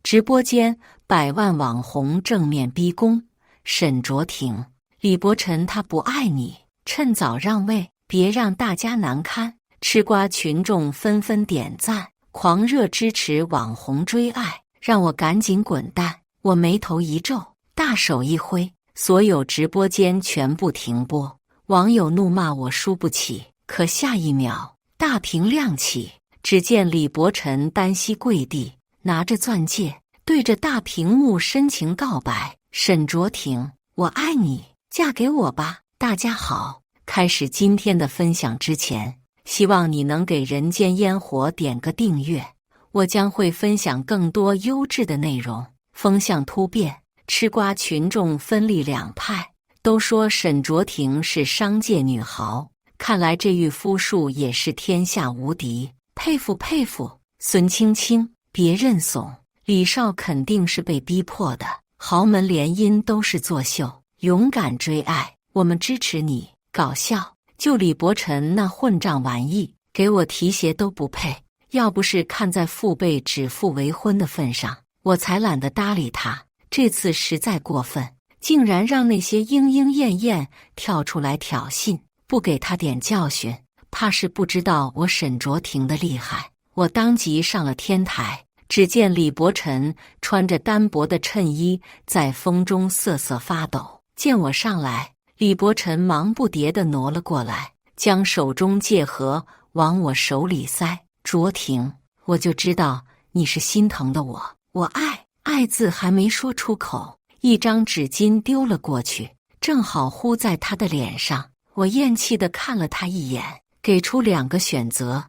直播间100万网红正面逼宫，沈卓婷、李伯晨他不爱你，趁早让位，别让大家难堪。吃瓜群众纷纷点赞，狂热支持网红追爱，让我赶紧滚蛋。我眉头一皱，大手一挥，所有直播间全部停播。网友怒骂我输不起，可下一秒大屏亮起，只见李伯晨单膝跪地，拿着钻戒，对着大屏幕深情告白：沈卓婷，我爱你，嫁给我吧。大家好，开始今天的分享之前，希望你能给人间烟火点个订阅，我将会分享更多优质的内容。风向突变，吃瓜群众分立两派，都说沈卓婷是商界女豪，看来这御夫术也是天下无敌，佩服佩服。孙青青，别认怂，李少肯定是被逼迫的，豪门联姻都是作秀，勇敢追爱，我们支持你。搞笑，就李伯晨那混账玩意，给我提鞋都不配，要不是看在父辈指腹为婚的份上，我才懒得搭理他。这次实在过分，竟然让那些莺莺燕燕跳出来挑衅，不给他点教训，怕是不知道我沈卓婷的厉害。我当即上了天台，只见李伯晨穿着单薄的衬衣在风中瑟瑟发抖，见我上来，李伯晨忙不迭地挪了过来，将手中戒盒往我手里塞。卓婷，我就知道你是心疼的我，我爱字还没说出口，一张纸巾丢了过去，正好糊在他的脸上。我厌弃地看了他一眼，给出2个选择，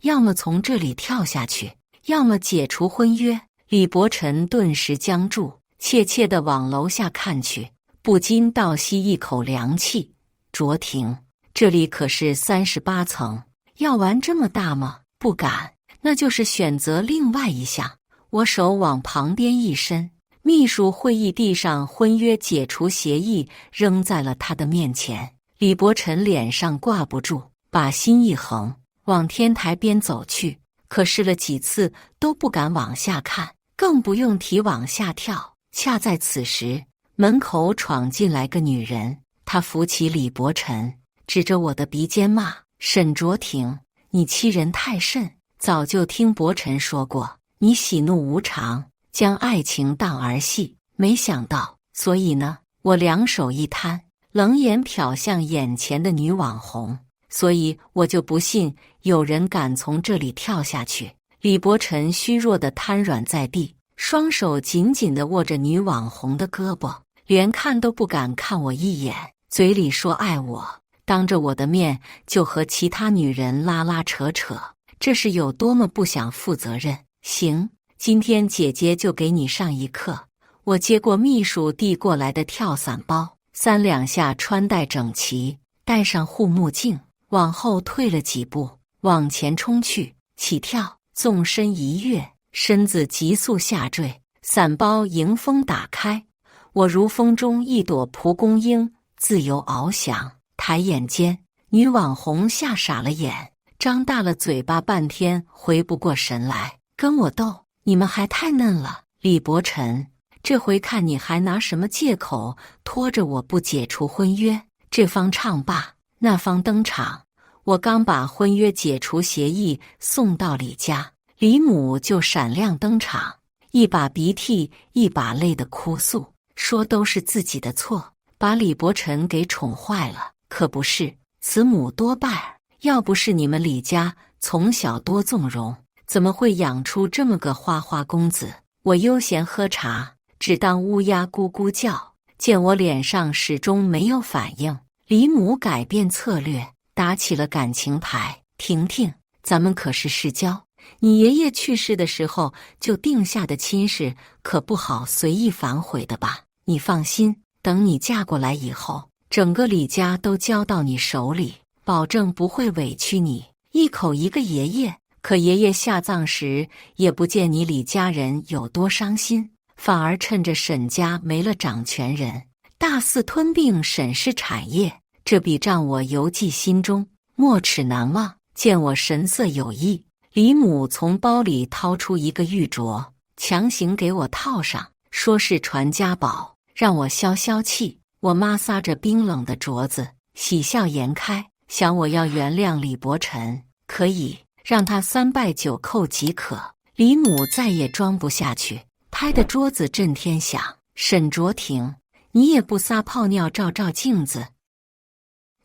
要么从这里跳下去，要么解除婚约。李伯晨顿时僵住，怯怯地往楼下看去，不禁倒吸一口凉气。卓婷，这里可是38层，要玩这么大吗？不敢，那就是选择另外一项。我手往旁边一伸，秘书会议地上婚约解除协议扔在了他的面前。李伯晨脸上挂不住，把心一横，往天台边走去，可试了几次都不敢往下看，更不用提往下跳。恰在此时，门口闯进来个女人，她扶起李伯晨，指着我的鼻尖骂：沈卓婷，你欺人太甚！早就听伯晨说过，你喜怒无常，将爱情当儿戏，没想到。所以呢，我2手一摊，冷眼瞟向眼前的女网红，所以我就不信有人敢从这里跳下去。李伯晨虚弱地瘫软在地，双手紧紧地握着女网红的胳膊，连看都不敢看我一眼，嘴里说爱我，当着我的面就和其他女人拉拉扯扯，这是有多么不想负责任。行，今天姐姐就给你上一课。我接过秘书递过来的跳伞包，3两下穿戴整齐，戴上护目镜，往后退了几步，往前冲去，起跳，纵身一跃，身子急速下坠，伞包迎风打开，我如风中一朵蒲公英，自由翱翔。抬眼间，女网红吓傻了眼，张大了嘴巴，半天回不过神来。跟我斗，你们还太嫩了。李伯晨，这回看你还拿什么借口拖着我不解除婚约。这方唱罢，那方登场，我刚把婚约解除协议送到李家，李母就闪亮登场，一把鼻涕一把泪的哭诉，说都是自己的错，把李伯晨给宠坏了。可不是，慈母多败儿，要不是你们李家从小多纵容，怎么会养出这么个花花公子？我悠闲喝茶，只当乌鸦咕咕叫。见我脸上始终没有反应，李母改变策略，打起了感情牌。婷婷，咱们可是世交，你爷爷去世的时候就定下的亲事，可不好随意反悔的吧？你放心，等你嫁过来以后，整个李家都交到你手里，保证不会委屈你。一口一个爷爷，可爷爷下葬时也不见你李家人有多伤心，反而趁着沈家没了掌权人，大肆吞并沈氏产业。这笔账我犹记心中，没齿难忘。见我神色有异，李母从包里掏出一个玉镯，强行给我套上，说是传家宝，让我消消气。我妈撒着冰冷的镯子，喜笑颜开，想我要原谅李伯臣，可以让他3拜9叩即可。李母再也装不下去，拍的桌子震天响。沈卓婷，你也不撒泡尿照照镜子？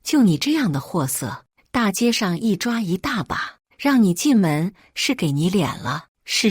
就你这样的货色，大街上一抓一大把，让你进门是给你脸了。是，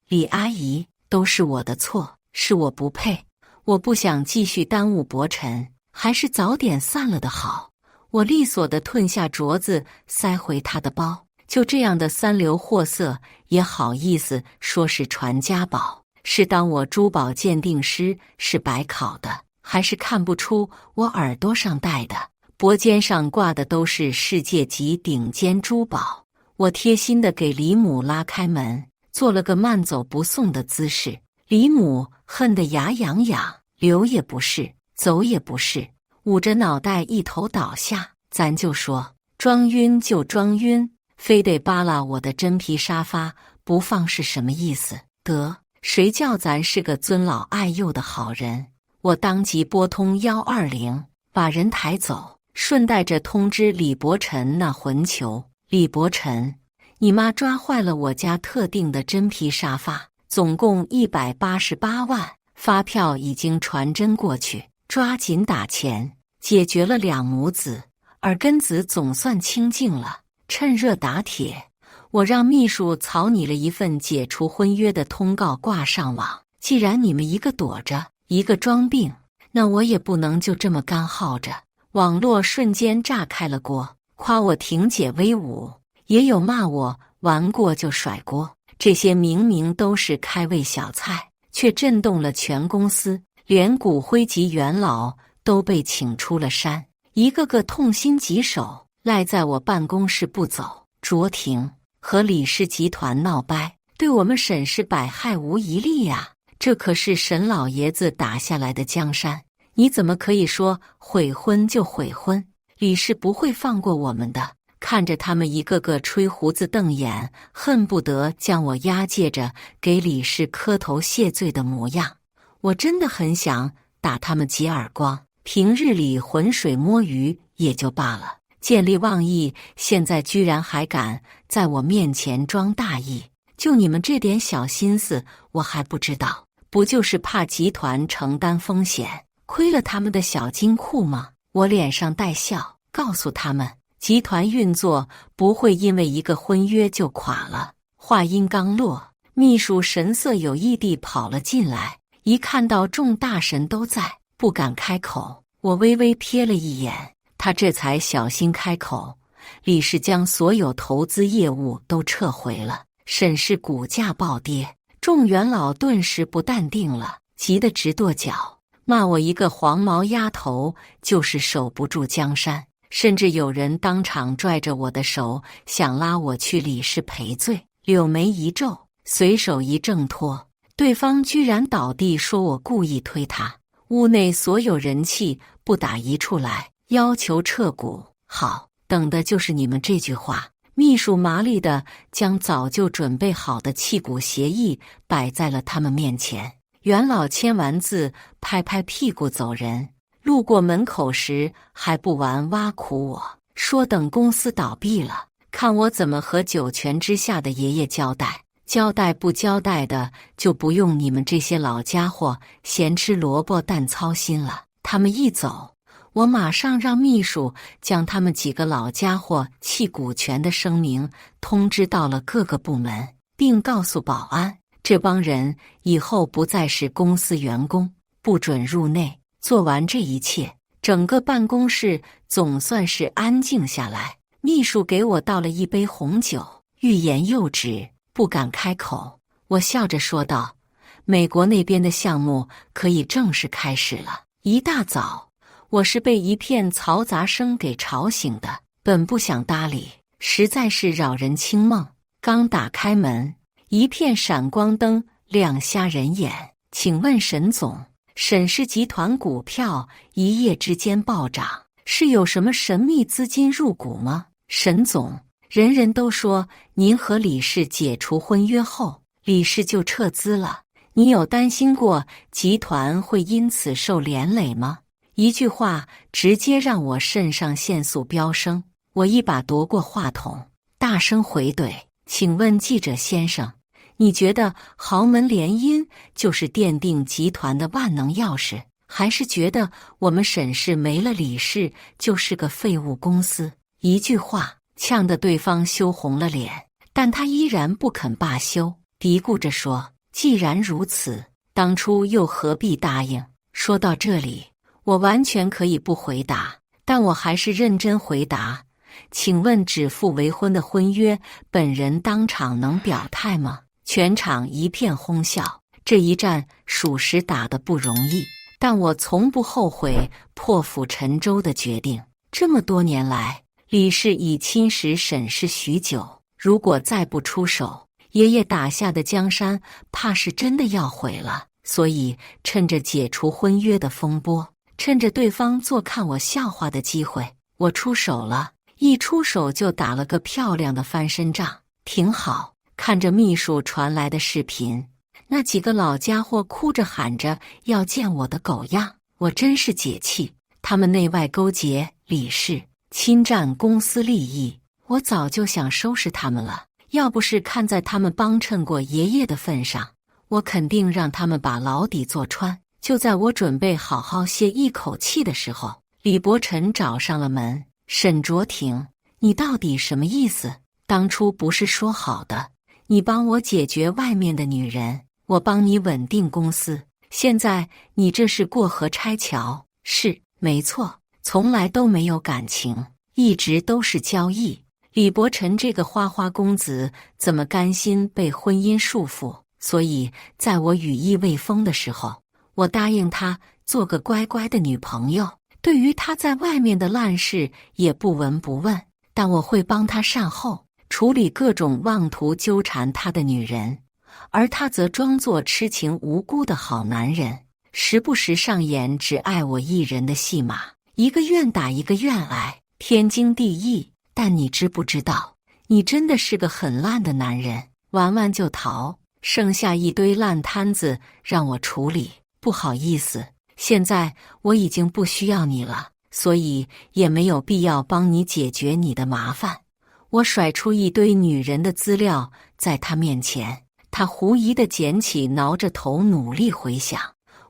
李阿姨，都是我的错，是我不配，我不想继续耽误伯臣，还是早点散了的好。我利索地吞下镯子，塞回他的包。就这样的三流货色，也好意思说是传家宝？是当我珠宝鉴定师是白考的，还是看不出我耳朵上戴的、脖肩上挂的都是世界级顶尖珠宝？我贴心地给李母拉开门，做了个慢走不送的姿势。李母恨得牙痒痒，留也不是，走也不是，捂着脑袋一头倒下。咱就说装晕就装晕，非得扒拉我的真皮沙发不放是什么意思？得，谁叫咱是个尊老爱幼的好人？我当即拨通120，把人抬走，顺带着通知李伯臣那混球。李伯臣，你妈抓坏了我家特定的真皮沙发，总共188万，发票已经传真过去，抓紧打钱，解决了2母子，耳根子总算清净了。趁热打铁，我让秘书草拟了一份解除婚约的通告挂上网。既然你们一个躲着，一个装病，那我也不能就这么干耗着。网络瞬间炸开了锅，夸我婷姐威武，也有骂我玩过就甩锅。这些明明都是开胃小菜，却震动了全公司，连骨灰级元老都被请出了山，一个个痛心疾首，赖在我办公室不走。卓婷和李氏集团闹掰，对我们沈氏百害无一利呀！这可是沈老爷子打下来的江山，你怎么可以说悔婚就悔婚？李氏不会放过我们的。看着他们一个个吹胡子瞪眼，恨不得将我押解着给李氏磕头谢罪的模样，我真的很想打他们几耳光。平日里浑水摸鱼也就罢了，见利忘义，现在居然还敢在我面前装大义。就你们这点小心思，我还不知道？不就是怕集团承担风险，亏了他们的小金库吗？我脸上带笑，告诉他们，集团运作不会因为一个婚约就垮了。话音刚落，秘书神色有异地跑了进来，一看到众大神都在，不敢开口。我微微瞥了一眼，他这才小心开口：李氏将所有投资业务都撤回了，沈氏股价暴跌。众元老顿时不淡定了，急得直跺脚，骂我一个黄毛丫头就是守不住江山。甚至有人当场拽着我的手，想拉我去李氏赔罪。柳眉一皱，随手一挣脱，对方居然倒地，说我故意推他。屋内所有人气不打一处来，要求撤股。好，等的就是你们这句话。秘书麻利地将早就准备好的弃股协议摆在了他们面前。元老签完字，拍拍屁股走人。路过门口时还不完挖苦我，说等公司倒闭了，看我怎么和九泉之下的爷爷交代。交代不交代的，就不用你们这些老家伙咸吃萝卜淡操心了。他们一走，我马上让秘书将他们几个老家伙弃股权的声明通知到了各个部门，并告诉保安，这帮人以后不再是公司员工，不准入内。做完这一切，整个办公室总算是安静下来。秘书给我倒了一杯红酒，欲言又止，不敢开口。我笑着说道：美国那边的项目可以正式开始了。一大早，我是被一片嘈杂声给吵醒的，本不想搭理，实在是扰人清梦。刚打开门，一片闪光灯亮瞎人眼。请问沈总，沈氏集团股票一夜之间暴涨，是有什么神秘资金入股吗？沈总，人人都说您和李氏解除婚约后，李氏就撤资了。你有担心过集团会因此受连累吗？一句话直接让我肾上腺素飙升，我一把夺过话筒，大声回怼：请问记者先生，你觉得豪门联姻就是奠定集团的万能钥匙，还是觉得我们沈氏没了李氏就是个废物公司？一句话呛得对方羞红了脸，但他依然不肯罢休，嘀咕着说：既然如此，当初又何必答应？说到这里，我完全可以不回答，但我还是认真回答：请问指腹为婚的婚约，本人当场能表态吗？全场一片哄笑。这一战属实打得不容易，但我从不后悔破釜沉舟的决定。这么多年来，李氏已侵蚀沈氏许久，如果再不出手，爷爷打下的江山怕是真的要毁了。所以趁着解除婚约的风波，趁着对方做看我笑话的机会，我出手了。一出手就打了个漂亮的翻身仗，挺好。看着秘书传来的视频，那几个老家伙哭着喊着要见我的狗样，我真是解气。他们内外勾结李氏，侵占公司利益，我早就想收拾他们了。要不是看在他们帮衬过爷爷的份上，我肯定让他们把牢底坐穿。就在我准备好好歇一口气的时候，李伯臣找上了门。沈卓婷，你到底什么意思？当初不是说好的，你帮我解决外面的女人，我帮你稳定公司，现在你这是过河拆桥。是，没错，从来都没有感情，一直都是交易。李伯臣这个花花公子怎么甘心被婚姻束缚？所以在我羽翼未丰的时候，我答应他做个乖乖的女朋友，对于他在外面的烂事也不闻不问，但我会帮他善后，处理各种妄图纠缠他的女人，而他则装作痴情无辜的好男人，时不时上演只爱我一人的戏码，一个愿打一个愿挨，天经地义。但你知不知道，你真的是个很烂的男人，玩完就逃，剩下一堆烂摊子让我处理。不好意思，现在我已经不需要你了，所以也没有必要帮你解决你的麻烦。我甩出一堆女人的资料在他面前，他狐疑地捡起，挠着头努力回想。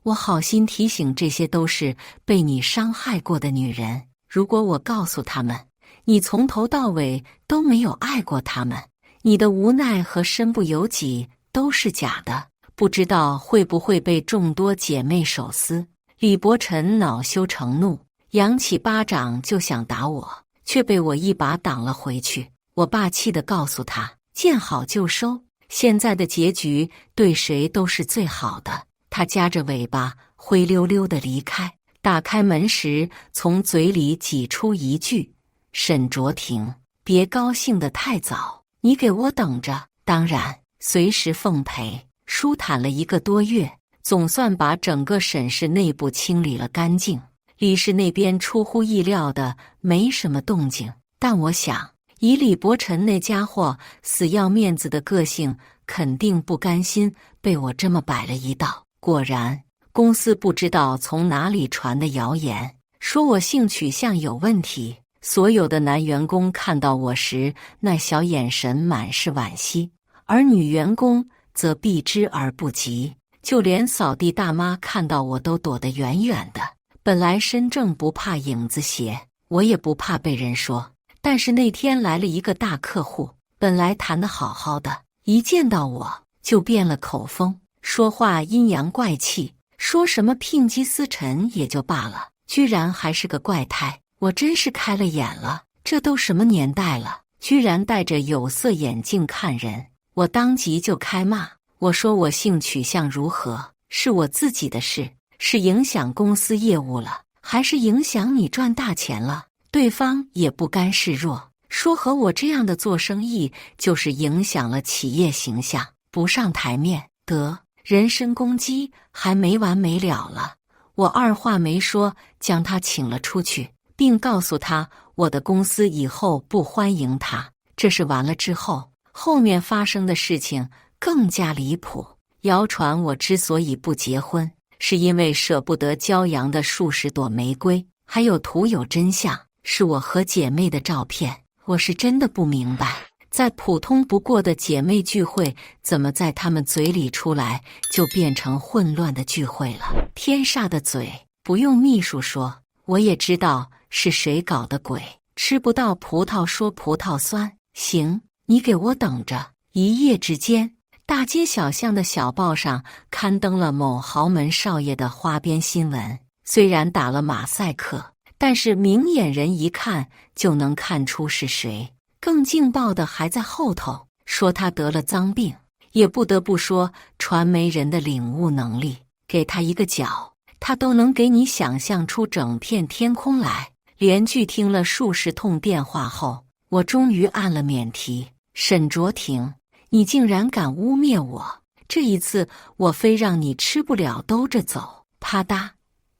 我好心提醒，这些都是被你伤害过的女人，如果我告诉他们你从头到尾都没有爱过他们，你的无奈和身不由己都是假的，不知道会不会被众多姐妹手撕。李伯臣恼羞成怒，扬起巴掌就想打我，却被我一把挡了回去。我霸气地告诉他，见好就收，现在的结局对谁都是最好的。他夹着尾巴灰溜溜地离开，打开门时从嘴里挤出一句：沈卓婷，别高兴得太早，你给我等着。当然，随时奉陪。舒坦了1个多月，总算把整个沈氏内部清理了干净。李氏那边出乎意料的没什么动静，但我想，以李伯臣那家伙死要面子的个性，肯定不甘心被我这么摆了一道。果然，公司不知道从哪里传的谣言，说我性取向有问题。所有的男员工看到我时，那小眼神满是惋惜，而女员工则避之而不及。就连扫地大妈看到我都躲得远远的。本来身正不怕影子斜，我也不怕被人说。但是那天来了一个大客户，本来谈得好好的，一见到我就变了口风，说话阴阳怪气，说什么牝鸡司晨也就罢了，居然还是个怪胎。我真是开了眼了，这都什么年代了，居然戴着有色眼镜看人。我当即就开骂，我说我性取向如何，是我自己的事，是影响公司业务了，还是影响你赚大钱了？对方也不甘示弱，说和我这样的做生意就是影响了企业形象，不上台面。得，人身攻击还没完没了了。我二话没说，将他请了出去，并告诉他我的公司以后不欢迎他。这是完了之后，后面发生的事情更加离谱。谣传我之所以不结婚，是因为舍不得骄阳的数十朵玫瑰，还有徒有真相，是我和姐妹的照片。我是真的不明白，再普通不过的姐妹聚会，怎么在他们嘴里出来就变成混乱的聚会了？天煞的嘴，不用秘书说，我也知道是谁搞的鬼。吃不到葡萄说葡萄酸，行，你给我等着。一夜之间，大街小巷的小报上刊登了某豪门少爷的花边新闻。虽然打了马赛克，但是明眼人一看就能看出是谁。更劲爆的还在后头，说他得了脏病。也不得不说，传媒人的领悟能力，给他一个角，他都能给你想象出整片天空来。连续听了数十通电话后，我终于按了免提。沈卓婷，你竟然敢污蔑我！这一次我非让你吃不了兜着走！啪嗒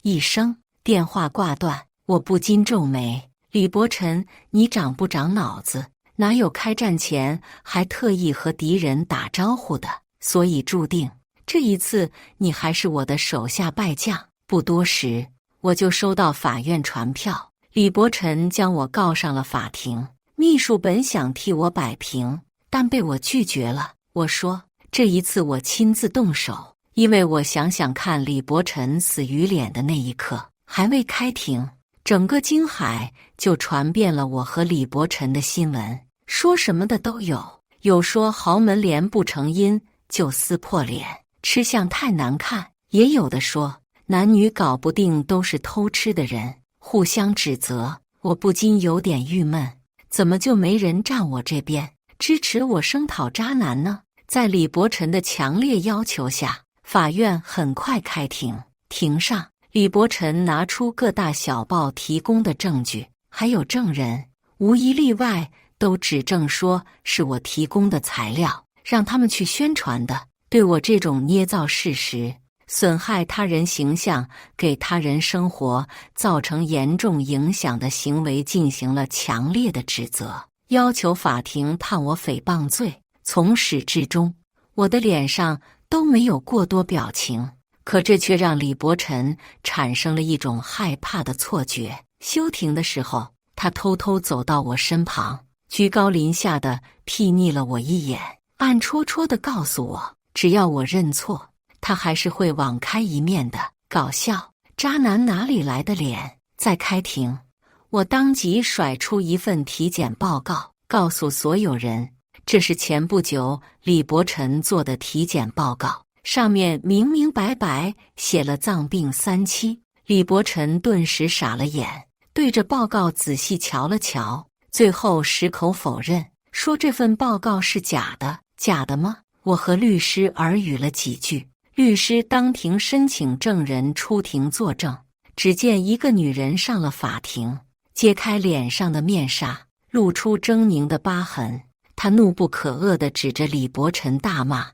一声，电话挂断。我不禁皱眉，李伯臣，你长不长脑子？哪有开战前还特意和敌人打招呼的？所以注定这一次你还是我的手下败将。不多时，我就收到法院传票，李伯臣将我告上了法庭。秘书本想替我摆平，但被我拒绝了。我说这一次我亲自动手，因为我想看李伯臣死鱼脸的那一刻。还未开庭，整个京海就传遍了我和李伯臣的新闻，说什么的都有。有说豪门连不成姻就撕破脸，吃相太难看；也有的说男女搞不定都是偷吃的人，互相指责。我不禁有点郁闷，怎么就没人站我这边，支持我声讨渣男呢？在李伯臣的强烈要求下，法院很快开庭。庭上，李伯臣拿出各大小报提供的证据，还有证人，无一例外都指证说是我提供的材料，让他们去宣传的。对我这种捏造事实、损害他人形象、给他人生活造成严重影响的行为进行了强烈的指责，要求法庭判我诽谤罪。从始至终，我的脸上都没有过多表情，可这却让李伯臣产生了一种害怕的错觉。休庭的时候，他偷偷走到我身旁，居高临下的睥睨了我一眼，暗戳戳地告诉我，只要我认错，他还是会网开一面的。搞笑，渣男哪里来的脸？在开庭，我当即甩出一份体检报告，告诉所有人，这是前不久李伯臣做的体检报告，上面明明白白写了脏病3期。李伯臣顿时傻了眼，对着报告仔细瞧了瞧，最后矢口否认，说这份报告是假的。假的吗？我和律师耳语了几句，律师当庭申请证人出庭作证。只见一个女人上了法庭，揭开脸上的面纱，露出狰狞的疤痕。她怒不可遏地指着李伯臣大骂，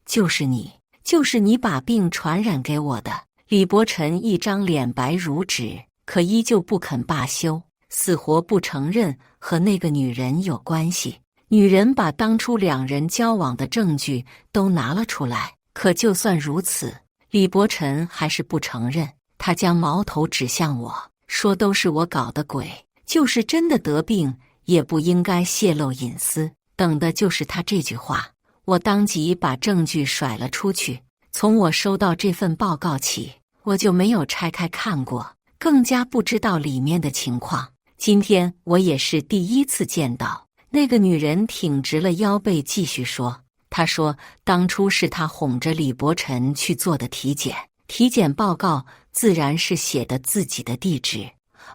就是你，就是你把病传染给我的。李伯臣一张脸白如纸，可依旧不肯罢休，死活不承认和那个女人有关系。女人把当初两人交往的证据都拿了出来，可就算如此，李伯臣还是不承认。他将矛头指向我，说都是我搞的鬼，就是真的得病也不应该泄露隐私。等的就是他这句话，我当即把证据甩了出去。从我收到这份报告起，我就没有拆开看过，更加不知道里面的情况。今天我也是第一次见到。那个女人挺直了腰背继续说，她说当初是她哄着李伯臣去做的体检，体检报告自然是写的自己的地址，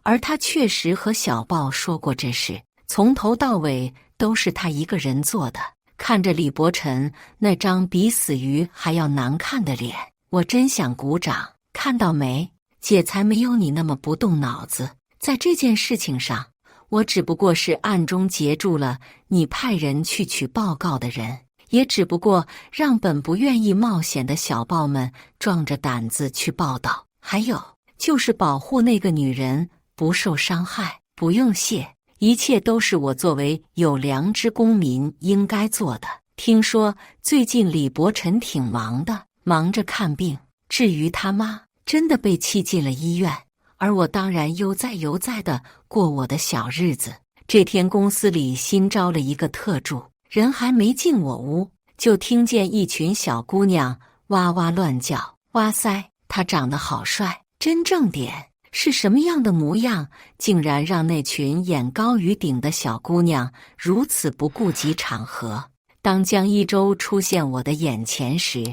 而她确实和小报说过这事，从头到尾都是她一个人做的。看着李伯臣那张比死鱼还要难看的脸，我真想鼓掌。看到没，姐才没有你那么不动脑子。在这件事情上，我只不过是暗中截住了你派人去取报告的人，也只不过让本不愿意冒险的小报们壮着胆子去报道，还有就是保护那个女人不受伤害。不用谢，一切都是我作为有良知公民应该做的。听说最近李伯臣挺忙的，忙着看病。至于他妈，真的被气进了医院，而我当然悠哉悠哉的过我的小日子。这天公司里新招了一个特助，人还没进我屋，就听见一群小姑娘哇哇乱叫。哇塞，他长得好帅，真正点。是什么样的模样，竟然让那群眼高于顶的小姑娘如此不顾及场合？当江一舟出现我的眼前时，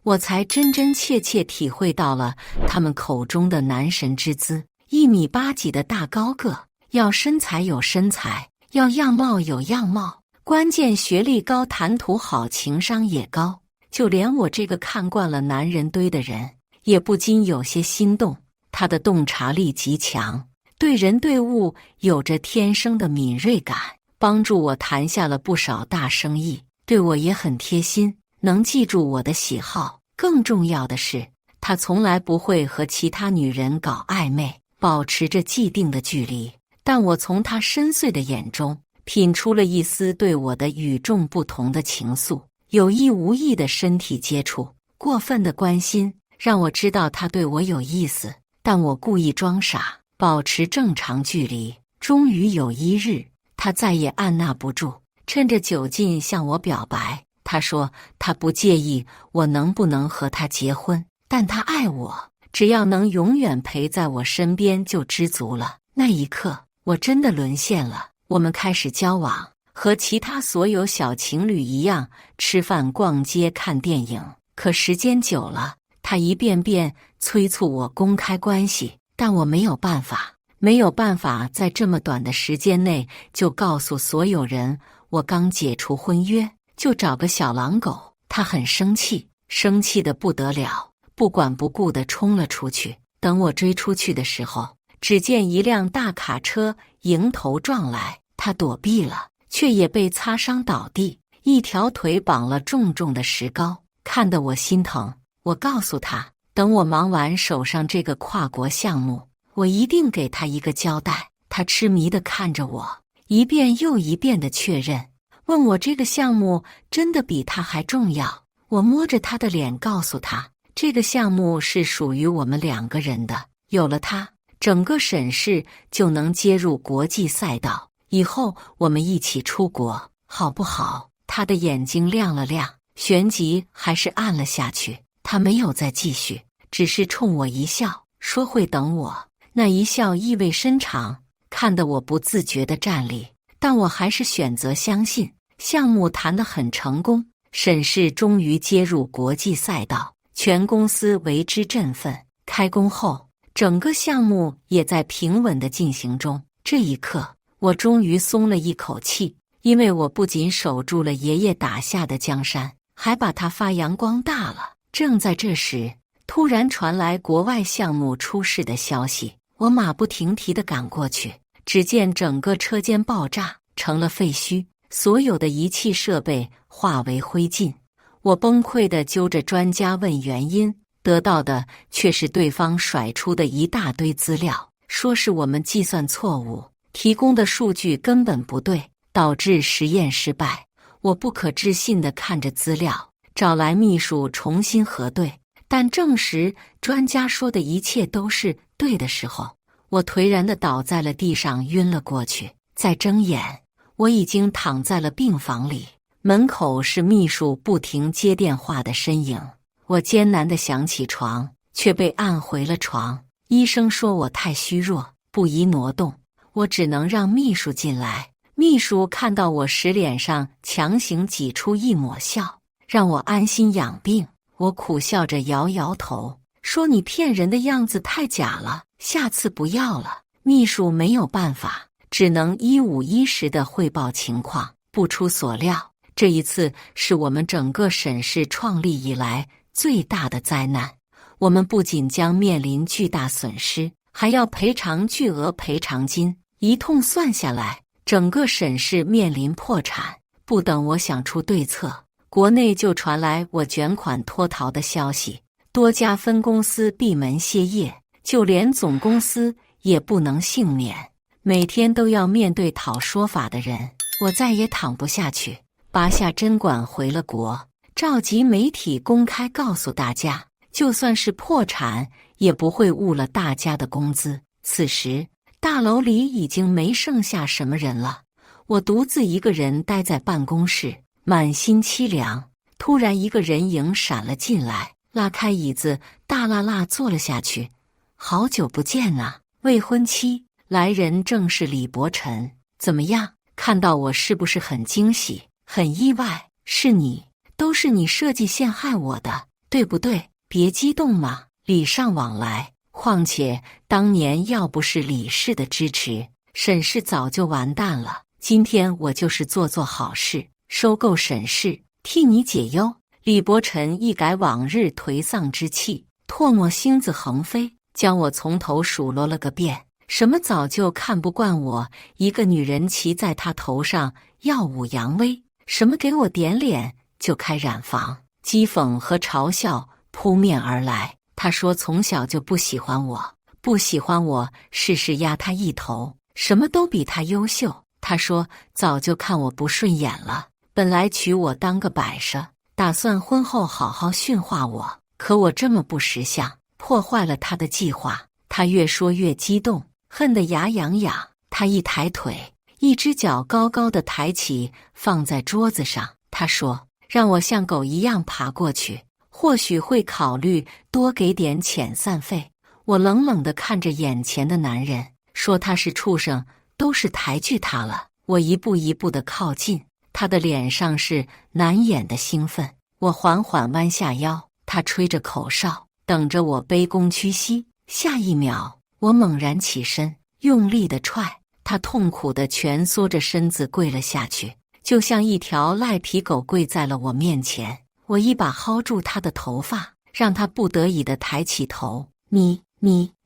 我才真真切切体会到了他们口中的男神之姿。1.8米几的大高个，要身材有身材，要样貌有样貌，关键学历高，谈吐好，情商也高。就连我这个看惯了男人堆的人，也不禁有些心动。他的洞察力极强，对人对物有着天生的敏锐感，帮助我谈下了不少大生意。对我也很贴心，能记住我的喜好。更重要的是，他从来不会和其他女人搞暧昧，保持着既定的距离。但我从他深邃的眼中品出了一丝对我的与众不同的情愫。有意无意的身体接触，过分的关心，让我知道他对我有意思。但我故意装傻，保持正常距离。终于有一日，他再也按捺不住，趁着酒劲向我表白。他说他不介意我能不能和他结婚，但他爱我，只要能永远陪在我身边就知足了。那一刻，我真的沦陷了。我们开始交往，和其他所有小情侣一样，吃饭、逛街、看电影。可时间久了，他一遍遍催促我公开关系，但我没有办法在这么短的时间内就告诉所有人我刚解除婚约，就找个小狼狗。他很生气，生气得不得了，不管不顾地冲了出去。等我追出去的时候，只见一辆大卡车迎头撞来，他躲避了，却也被擦伤倒地，一条腿绑了重重的石膏，看得我心疼。我告诉他，等我忙完手上这个跨国项目，我一定给他一个交代。他痴迷地看着我，一遍又一遍地确认，问我这个项目真的比他还重要。我摸着他的脸告诉他，这个项目是属于我们2个人的，有了他，整个沈氏就能接入国际赛道，以后我们一起出国，好不好？他的眼睛亮了亮，旋即还是暗了下去。他没有再继续，只是冲我一笑，说会等我。那一笑意味深长，看得我不自觉地站立。但我还是选择相信，项目谈得很成功，沈氏终于接入国际赛道，全公司为之振奋。开工后，整个项目也在平稳地进行中。这一刻，我终于松了一口气，因为我不仅守住了爷爷打下的江山，还把它发扬光大了。正在这时，突然传来国外项目出事的消息，我马不停蹄地赶过去，只见整个车间爆炸，成了废墟，所有的仪器设备化为灰烬。我崩溃地揪着专家问原因，得到的却是对方甩出的一大堆资料，说是我们计算错误，提供的数据根本不对，导致实验失败。我不可置信地看着资料，找来秘书重新核对，但证实专家说的一切都是对的时候，我颓然地倒在了地上，晕了过去。再睁眼，我已经躺在了病房里，门口是秘书不停接电话的身影。我艰难地想起床，却被按回了床。医生说我太虚弱，不宜挪动，我只能让秘书进来。秘书看到我时，脸上强行挤出一抹笑，让我安心养病。我苦笑着摇摇头，说你骗人的样子太假了，下次不要了。秘书没有办法，只能1510地汇报情况。不出所料，这一次是我们整个沈氏创立以来最大的灾难。我们不仅将面临巨大损失，还要赔偿巨额赔偿金，一通算下来，整个沈氏面临破产。不等我想出对策，国内就传来我卷款脱逃的消息，多家分公司闭门歇业，就连总公司也不能幸免，每天都要面对讨说法的人。我再也躺不下去，拔下针管回了国，召集媒体公开告诉大家，就算是破产，也不会误了大家的工资。此时，大楼里已经没剩下什么人了，我独自一个人待在办公室，满心凄凉。突然，一个人影闪了进来，拉开椅子，大辣辣坐了下去。好久不见啊，未婚妻。来人正是李伯臣。怎么样，看到我是不是很惊喜，很意外？是你，都是你设计陷害我的，对不对？别激动嘛，礼尚往来。况且当年要不是李氏的支持，沈氏早就完蛋了。今天我就是做好事，收购沈氏，替你解忧。李伯臣一改往日颓丧之气，唾沫星子横飞，将我从头数落了个遍。什么早就看不惯我一个女人骑在他头上耀武扬威，什么给我点脸就开染坊，讥讽和嘲笑扑面而来。他说从小就不喜欢我，不喜欢我，事事压他一头，什么都比他优秀。他说早就看我不顺眼了，本来娶我当个摆设，打算婚后好好驯化我，可我这么不识相，破坏了他的计划。他越说越激动，恨得牙痒痒。他一抬腿，一只脚高高的抬起，放在桌子上。他说让我像狗一样爬过去，或许会考虑多给点遣散费。我冷冷地看着眼前的男人，说他是畜生，都是抬举他了。我一步一步地靠近，他的脸上是难掩的兴奋。我缓缓弯下腰，他吹着口哨，等着我卑躬屈膝。下一秒，我猛然起身，用力地踹他，痛苦地蜷缩着身子跪了下去，就像一条赖皮狗跪在了我面前。我一把薅住他的头发，让他不得已地抬起头。你，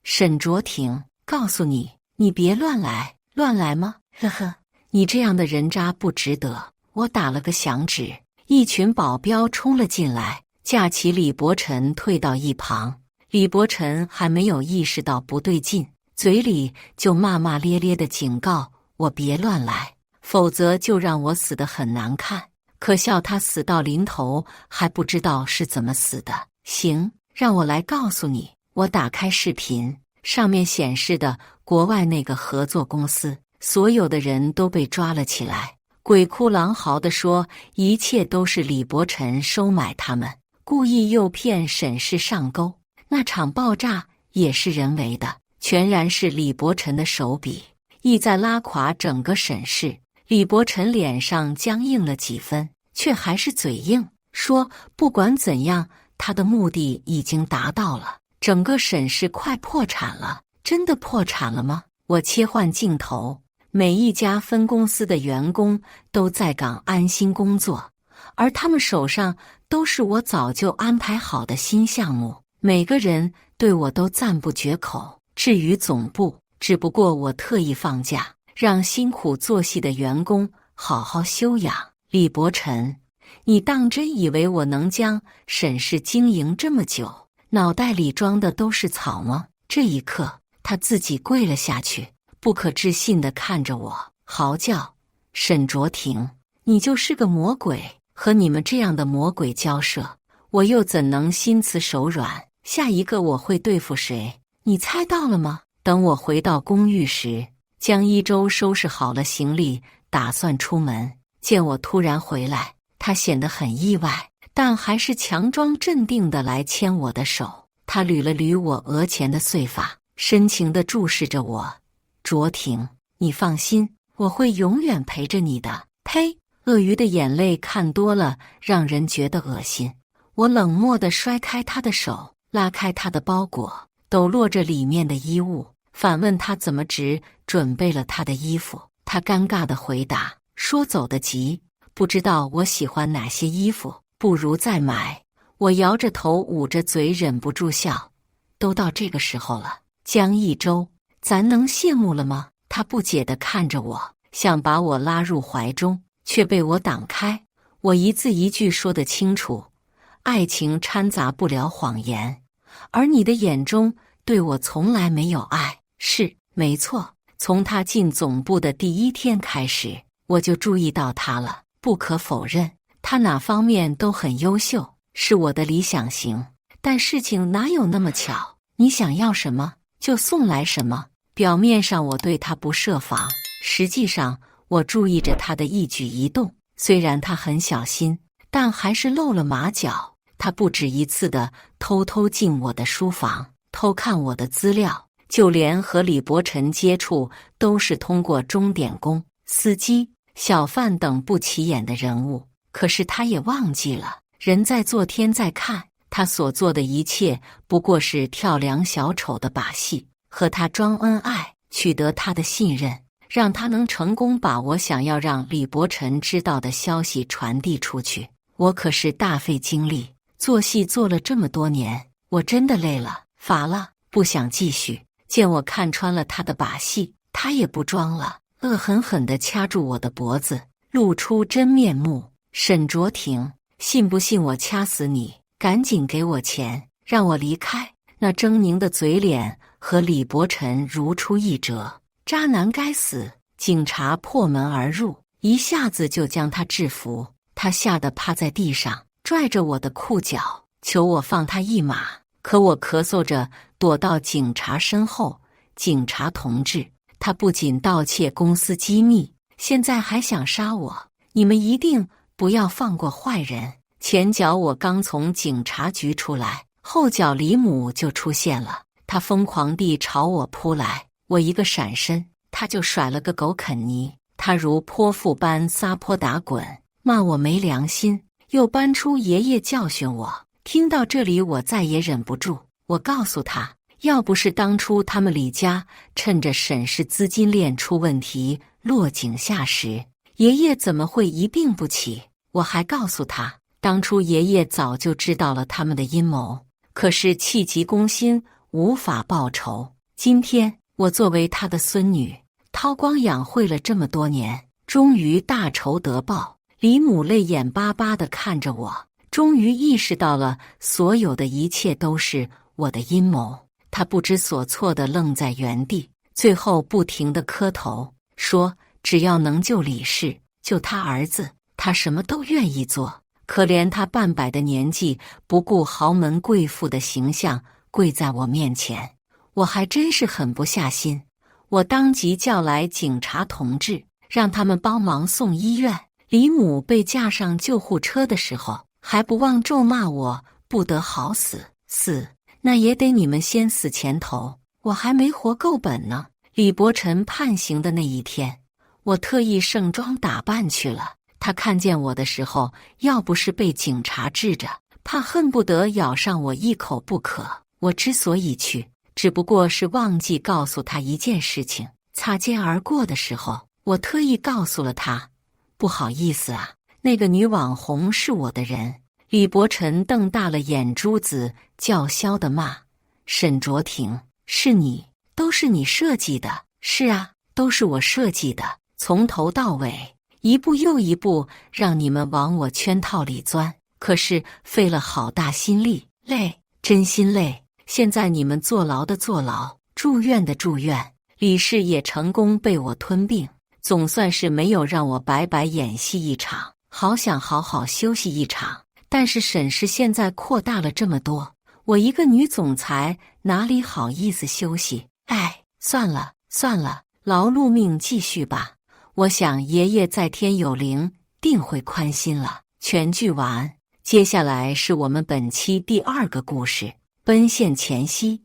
沈卓婷，告诉你，你别乱来。乱来吗？呵呵，你这样的人渣不值得。我打了个响指，一群保镖冲了进来，架起李伯臣退到一旁。李伯臣还没有意识到不对劲，嘴里就骂骂咧咧地警告我别乱来，否则就让我死得很难看。可笑他死到临头还不知道是怎么死的。行，让我来告诉你。我打开视频，上面显示的国外那个合作公司，所有的人都被抓了起来，鬼哭狼嚎地说一切都是李伯臣收买他们，故意诱骗沈氏上钩。那场爆炸也是人为的，全然是李伯臣的手笔，意在拉垮整个沈氏。李伯臣脸上僵硬了几分，却还是嘴硬，说不管怎样，他的目的已经达到了，整个沈氏快破产了。真的破产了吗？我切换镜头，每一家分公司的员工都在岗安心工作，而他们手上都是我早就安排好的新项目，每个人对我都赞不绝口。至于总部，只不过我特意放假，让辛苦做戏的员工好好休养。李伯臣，你当真以为我能将沈氏经营这么久，脑袋里装的都是草吗？这一刻，他自己跪了下去，不可置信地看着我，嚎叫：沈卓婷，你就是个魔鬼，和你们这样的魔鬼交涉，我又怎能心慈手软？下一个我会对付谁？你猜到了吗？等我回到公寓时，江一舟收拾好了行李，打算出门。见我突然回来，他显得很意外，但还是强装镇定地来牵我的手。他捋了捋我额前的碎发，深情地注视着我。卓婷，你放心，我会永远陪着你的。呸！鳄鱼的眼泪看多了，让人觉得恶心。我冷漠地摔开他的手，拉开他的包裹，抖落着里面的衣物，反问他怎么只准备了他的衣服。他尴尬地回答说走得急，不知道我喜欢哪些衣服，不如再买。我摇着头，捂着嘴，忍不住笑。都到这个时候了，江一舟，咱能谢幕了吗？他不解地看着我，想把我拉入怀中，却被我挡开。我一字一句说得清楚，爱情掺杂不了谎言，而你的眼中对我从来没有爱。是，没错，从他进总部的第一天开始，我就注意到他了。不可否认，他哪方面都很优秀，是我的理想型。但事情哪有那么巧？你想要什么就送来什么。表面上我对他不设防，实际上我注意着他的一举一动。虽然他很小心，但还是露了马脚。他不止一次地偷偷进我的书房，偷看我的资料，就连和李伯臣接触都是通过钟点工、司机、小贩等不起眼的人物。可是他也忘记了，人在做天在看，他所做的一切不过是跳梁小丑的把戏，和他装恩爱，取得他的信任，让他能成功把我想要让李伯臣知道的消息传递出去。我可是大费精力做戏做了这么多年，我真的累了，乏了，不想继续。见我看穿了他的把戏，他也不装了，恶狠狠地掐住我的脖子，露出真面目。沈卓婷，信不信我掐死你？赶紧给我钱，让我离开。那狰狞的嘴脸和李伯臣如出一辙。渣男该死！警察破门而入，一下子就将他制服。他吓得趴在地上，拽着我的裤脚，求我放他一马。可我咳嗽着躲到警察身后。警察同志，他不仅盗窃公司机密，现在还想杀我。你们一定不要放过坏人。前脚我刚从警察局出来，后脚李母就出现了。他疯狂地朝我扑来，我一个闪身，他就甩了个狗啃泥。他如泼妇般撒泼打滚，骂我没良心，又搬出爷爷教训我。听到这里，我再也忍不住，我告诉他，要不是当初他们李家趁着沈氏资金链出问题落井下石，爷爷怎么会一病不起？我还告诉他，当初爷爷早就知道了他们的阴谋，可是气急攻心，无法报仇。今天我作为他的孙女，韬光养晦了这么多年，终于大仇得报。李母泪眼巴巴地看着我，终于意识到了所有的一切都是我的阴谋。他不知所措地愣在原地，最后不停地磕头，说只要能救李氏，救他儿子，他什么都愿意做。可怜他半百的年纪，不顾豪门贵妇的形象，跪在我面前，我还真是狠不下心。我当即叫来警察同志，让他们帮忙送医院。李母被架上救护车的时候，还不忘咒骂我不得好死，死那也得你们先死前头，我还没活够本呢。李伯臣判刑的那一天，我特意盛装打扮去了。他看见我的时候，要不是被警察治着，怕恨不得咬上我一口不可。我之所以去，只不过是忘记告诉他一件事情。擦肩而过的时候，我特意告诉了他，不好意思啊，那个女网红是我的人。李伯臣瞪大了眼珠子，叫嚣地骂：沈卓婷，是你，都是你设计的。是啊，都是我设计的，从头到尾，一步又一步让你们往我圈套里钻，可是费了好大心力，累，真心累。现在你们坐牢的坐牢，住院的住院，李氏也成功被我吞并，总算是没有让我白白演戏一场，好想好好休息一场。但是沈氏现在扩大了这么多，我一个女总裁哪里好意思休息？哎，算了算了，劳碌命继续吧。我想爷爷在天有灵，定会宽心了。全剧完，接下来是我们本期第2个故事，奔现前夕。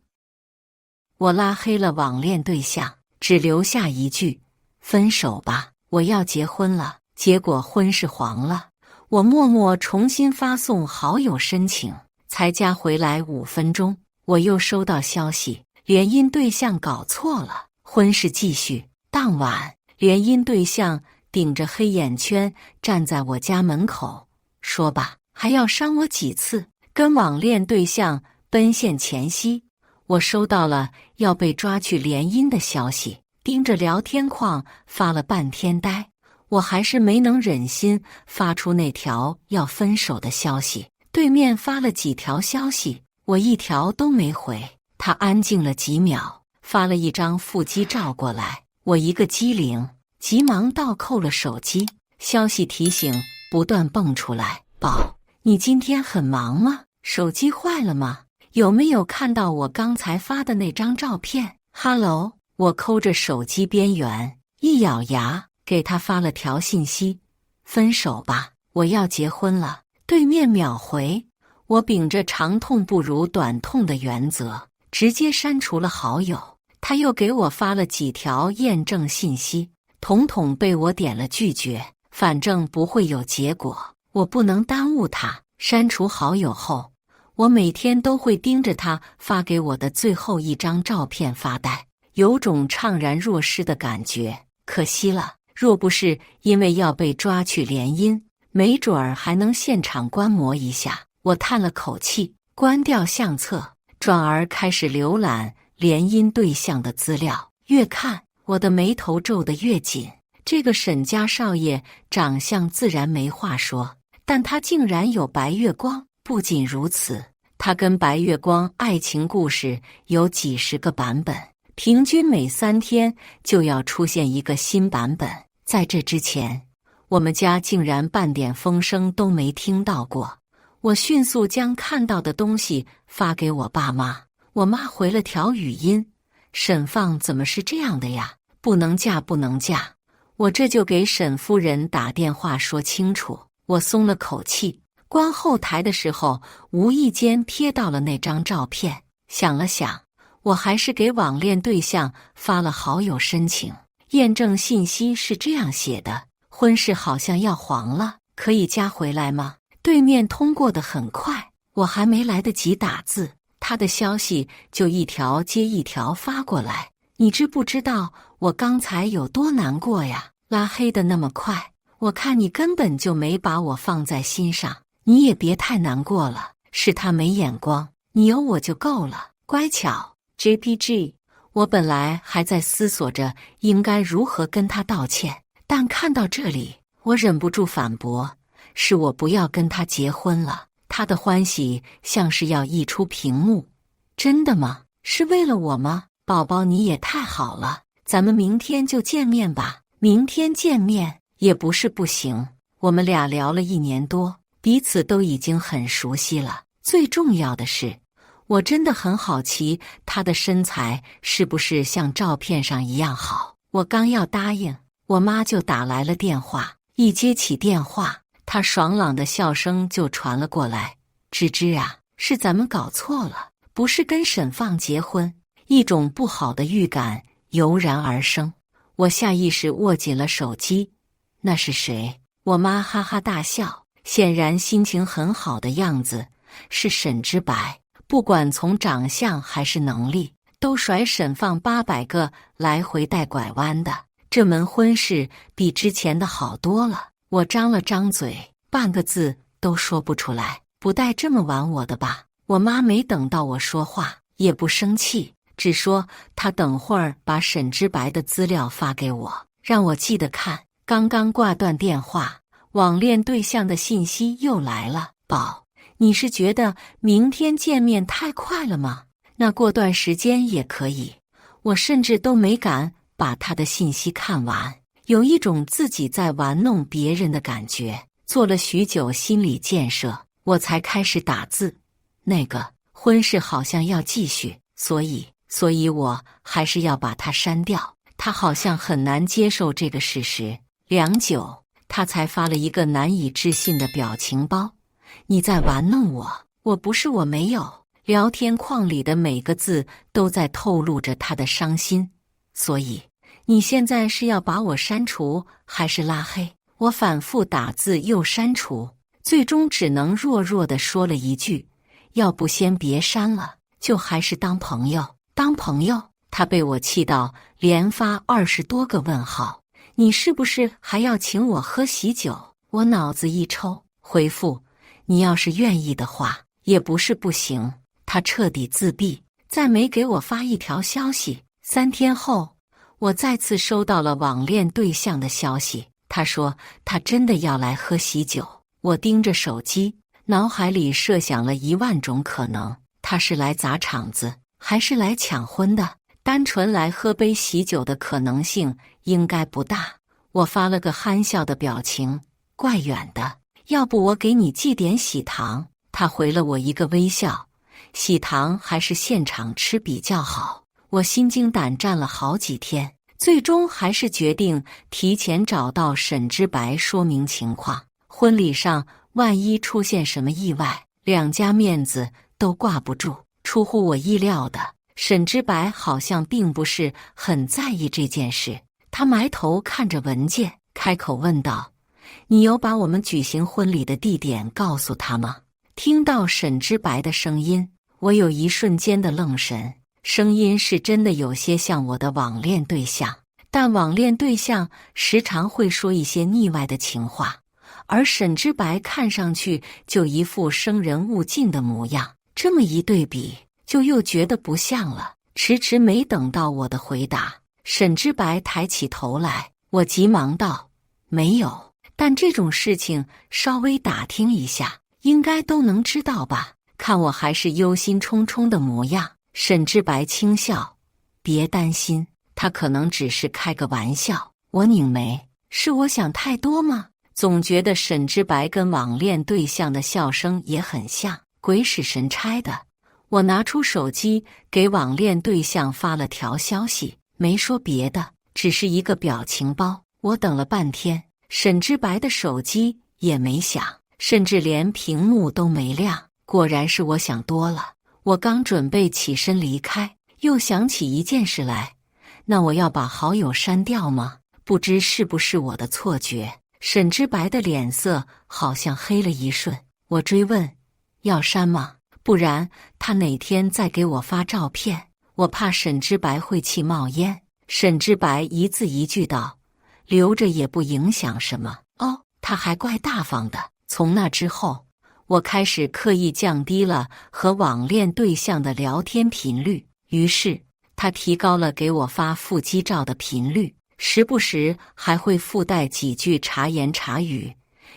我拉黑了网恋对象，只留下一句：分手吧，我要结婚了。结果婚事黄了。我默默重新发送好友申请，才加回来5分钟，我又收到消息，联姻对象搞错了，婚事继续。当晚，联姻对象顶着黑眼圈站在我家门口，说吧，还要伤我几次？跟网恋对象奔现前夕，我收到了要被抓去联姻的消息，盯着聊天框发了半天呆。我还是没能忍心发出那条要分手的消息。对面发了几条消息，我一条都没回。他安静了几秒，发了一张腹肌照过来，我一个机灵，急忙倒扣了手机。消息提醒不断蹦出来：“宝，你今天很忙吗？手机坏了吗？有没有看到我刚才发的那张照片？” Hello， 我抠着手机边缘，一咬牙给他发了条信息：“分手吧，我要结婚了。”对面秒回，我秉着长痛不如短痛的原则，直接删除了好友。他又给我发了几条验证信息，统统被我点了拒绝。反正不会有结果，我不能耽误他。删除好友后，我每天都会盯着他发给我的最后一张照片发呆，有种怅然若失的感觉。可惜了，若不是因为要被抓去联姻，没准儿还能现场观摩一下。我叹了口气，关掉相册，转而开始浏览联姻对象的资料。越看，我的眉头皱得越紧。这个沈家少爷长相自然没话说，但他竟然有白月光。不仅如此，他跟白月光爱情故事有几十个版本，平均每3天就要出现一个新版本。在这之前，我们家竟然半点风声都没听到过。我迅速将看到的东西发给我爸妈，我妈回了条语音：“沈放怎么是这样的呀？不能嫁，不能嫁。”我这就给沈夫人打电话说清楚。我松了口气，关后台的时候无意间瞥到了那张照片，想了想，我还是给网恋对象发了好友申请。验证信息是这样写的：“婚事好像要黄了，可以加回来吗？”对面通过得很快，我还没来得及打字，他的消息就一条接一条发过来。你知不知道我刚才有多难过呀？拉黑的那么快，我看你根本就没把我放在心上。你也别太难过了，是他没眼光，你有我就够了。乖巧 JPG。 我本来还在思索着应该如何跟他道歉，但看到这里，我忍不住反驳：是我不要跟他结婚了。他的欢喜像是要溢出屏幕。真的吗？是为了我吗？宝宝你也太好了，咱们明天就见面吧。明天见面也不是不行，我们俩聊了1年多，彼此都已经很熟悉了。最重要的是，我真的很好奇他的身材是不是像照片上一样好。我刚要答应，我妈就打来了电话。一接起电话，她爽朗的笑声就传了过来：“芝芝啊，是咱们搞错了，不是跟沈放结婚。”一种不好的预感油然而生，我下意识握紧了手机。那是谁？我妈哈哈大笑，显然心情很好的样子。是沈之白，不管从长相还是能力，都甩沈放800个来回带拐弯的。这门婚事比之前的好多了。我张了张嘴，半个字都说不出来。不带这么玩我的吧？我妈没等到我说话，也不生气，只说她等会儿把沈之白的资料发给我，让我记得看。刚刚挂断电话，网恋对象的信息又来了：“宝，你是觉得明天见面太快了吗？那过段时间也可以。”我甚至都没敢把他的信息看完，有一种自己在玩弄别人的感觉。做了许久心理建设，我才开始打字。那个婚事好像要继续，所以我还是要把它删掉。他好像很难接受这个事实。良久，他才发了一个难以置信的表情包：“你在玩弄我？我不是，我没有。”聊天框里的每个字都在透露着他的伤心。所以，你现在是要把我删除，还是拉黑？我反复打字又删除，最终只能弱弱地说了一句：“要不先别删了，就还是当朋友。”当朋友？他被我气到连发20多个问号。你是不是还要请我喝喜酒？我脑子一抽，回复：“你要是愿意的话，也不是不行。”他彻底自闭，再没给我发一条消息。3天后，我再次收到了网恋对象的消息，他说他真的要来喝喜酒。我盯着手机，脑海里设想了10000种可能，他是来砸场子，还是来抢婚的？单纯来喝杯喜酒的可能性应该不大。我发了个憨笑的表情，怪远的。要不我给你寄点喜糖？他回了我一个微笑，喜糖还是现场吃比较好。我心惊胆战了好几天，最终还是决定提前找到沈之白说明情况。婚礼上万一出现什么意外，两家面子都挂不住。出乎我意料的，沈之白好像并不是很在意这件事。他埋头看着文件，开口问道：“你有把我们举行婚礼的地点告诉他吗？”听到沈之白的声音，我有一瞬间的愣神。声音是真的有些像我的网恋对象，但网恋对象时常会说一些腻歪的情话，而沈之白看上去就一副生人勿近的模样。这么一对比，就又觉得不像了。迟迟没等到我的回答，沈之白抬起头来，我急忙道：“没有，但这种事情稍微打听一下，应该都能知道吧？”看我还是忧心忡忡的模样，沈之白轻笑：“别担心，他可能只是开个玩笑。”我拧眉：“是我想太多吗？”总觉得沈之白跟网恋对象的笑声也很像，鬼使神差的。我拿出手机给网恋对象发了条消息，没说别的，只是一个表情包。我等了半天，沈之白的手机也没响，甚至连屏幕都没亮。果然是我想多了。我刚准备起身离开，又想起一件事来，那我要把好友删掉吗？不知是不是我的错觉，沈之白的脸色好像黑了一瞬。我追问：“要删吗？不然他哪天再给我发照片，我怕沈之白会气冒烟。”沈之白一字一句道：“留着也不影响什么。”哦，他还怪大方的。从那之后，我开始刻意降低了和网恋对象的聊天频率，于是他提高了给我发腹肌照的频率，时不时还会附带几句茶言茶语。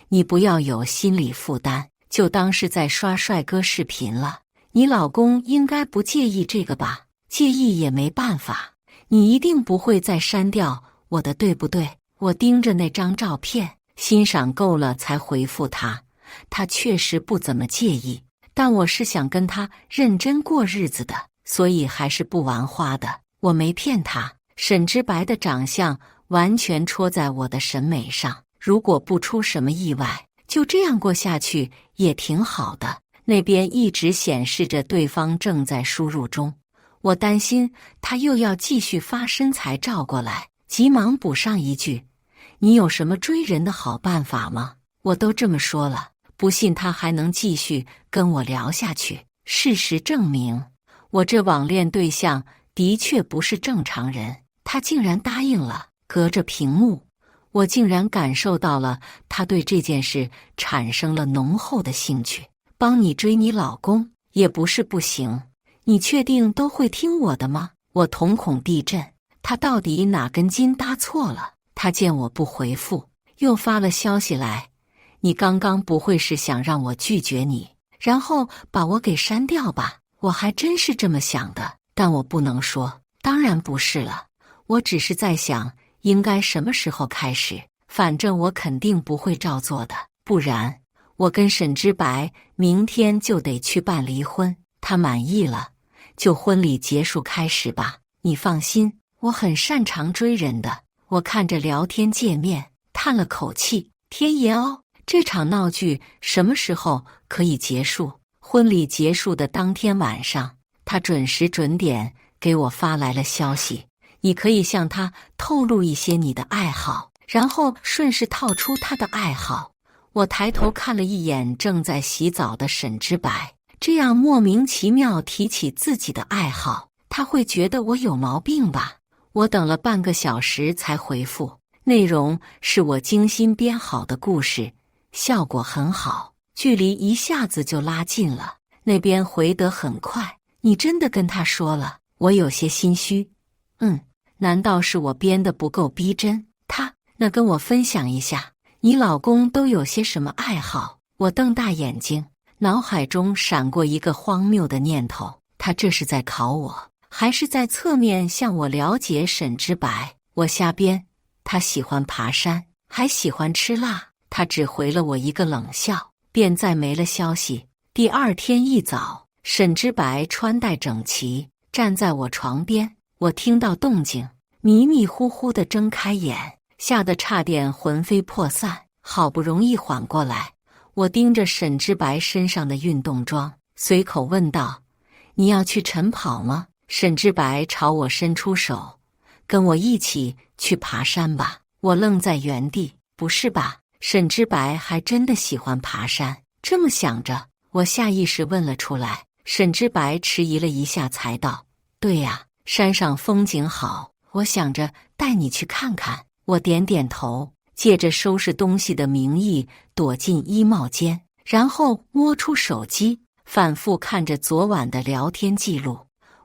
你不要有心理负担，就当是在刷帅哥视频了。你老公应该不介意这个吧？介意也没办法，你一定不会再删掉我的，对不对？我盯着那张照片，欣赏够了才回复他。他确实不怎么介意，但我是想跟他认真过日子的，所以还是不玩花的。我没骗他，沈之白的长相完全戳在我的审美上，如果不出什么意外，就这样过下去也挺好的。那边一直显示着对方正在输入中，我担心他又要继续发身材照过来，急忙补上一句：“你有什么追人的好办法吗？”我都这么说了，不信他还能继续跟我聊下去。事实证明，我这网恋对象的确不是正常人，他竟然答应了。隔着屏幕，我竟然感受到了他对这件事产生了浓厚的兴趣。帮你追你老公也不是不行，你确定都会听我的吗？我瞳孔地震，他到底哪根筋搭错了？他见我不回复，又发了消息来：“你刚刚不会是想让我拒绝你，然后把我给删掉吧？”我还真是这么想的，但我不能说。当然不是了，我只是在想应该什么时候开始，反正我肯定不会照做的，不然我跟沈之白明天就得去办离婚。他满意了，就婚礼结束开始吧。你放心，我很擅长追人的。我看着聊天界面，叹了口气，天爷哦，这场闹剧什么时候可以结束？婚礼结束的当天晚上，他准时准点给我发来了消息：“你可以向他透露一些你的爱好。”然后顺势套出他的爱好。我抬头看了一眼正在洗澡的沈之白，这样莫名其妙提起自己的爱好，他会觉得我有毛病吧？我等了半个小时才回复，内容是我精心编好的故事，效果很好，距离一下子就拉近了。那边回得很快：“你真的跟他说了？”我有些心虚。难道是我编得不够逼真？那跟我分享一下，你老公都有些什么爱好？我瞪大眼睛，脑海中闪过一个荒谬的念头：他这是在考我，还是在侧面向我了解沈之白？我瞎编，他喜欢爬山，还喜欢吃辣，他只回了我一个冷笑，便再没了消息。第二天一早，沈之白穿戴整齐，站在我床边。我听到动静，迷迷糊糊地睁开眼，吓得差点魂飞魄散。好不容易缓过来，我盯着沈之白身上的运动装，随口问道：“你要去晨跑吗？”沈之白朝我伸出手，跟我一起去爬山吧。我愣在原地，不是吧？沈之白还真的喜欢爬山？这么想着，我下意识问了出来。沈之白迟疑了一下，才道：“对呀，山上风景好，我想着带你去看看。”我点点头，借着收拾东西的名义躲进衣帽间，然后摸出手机，反复看着昨晚的聊天记录。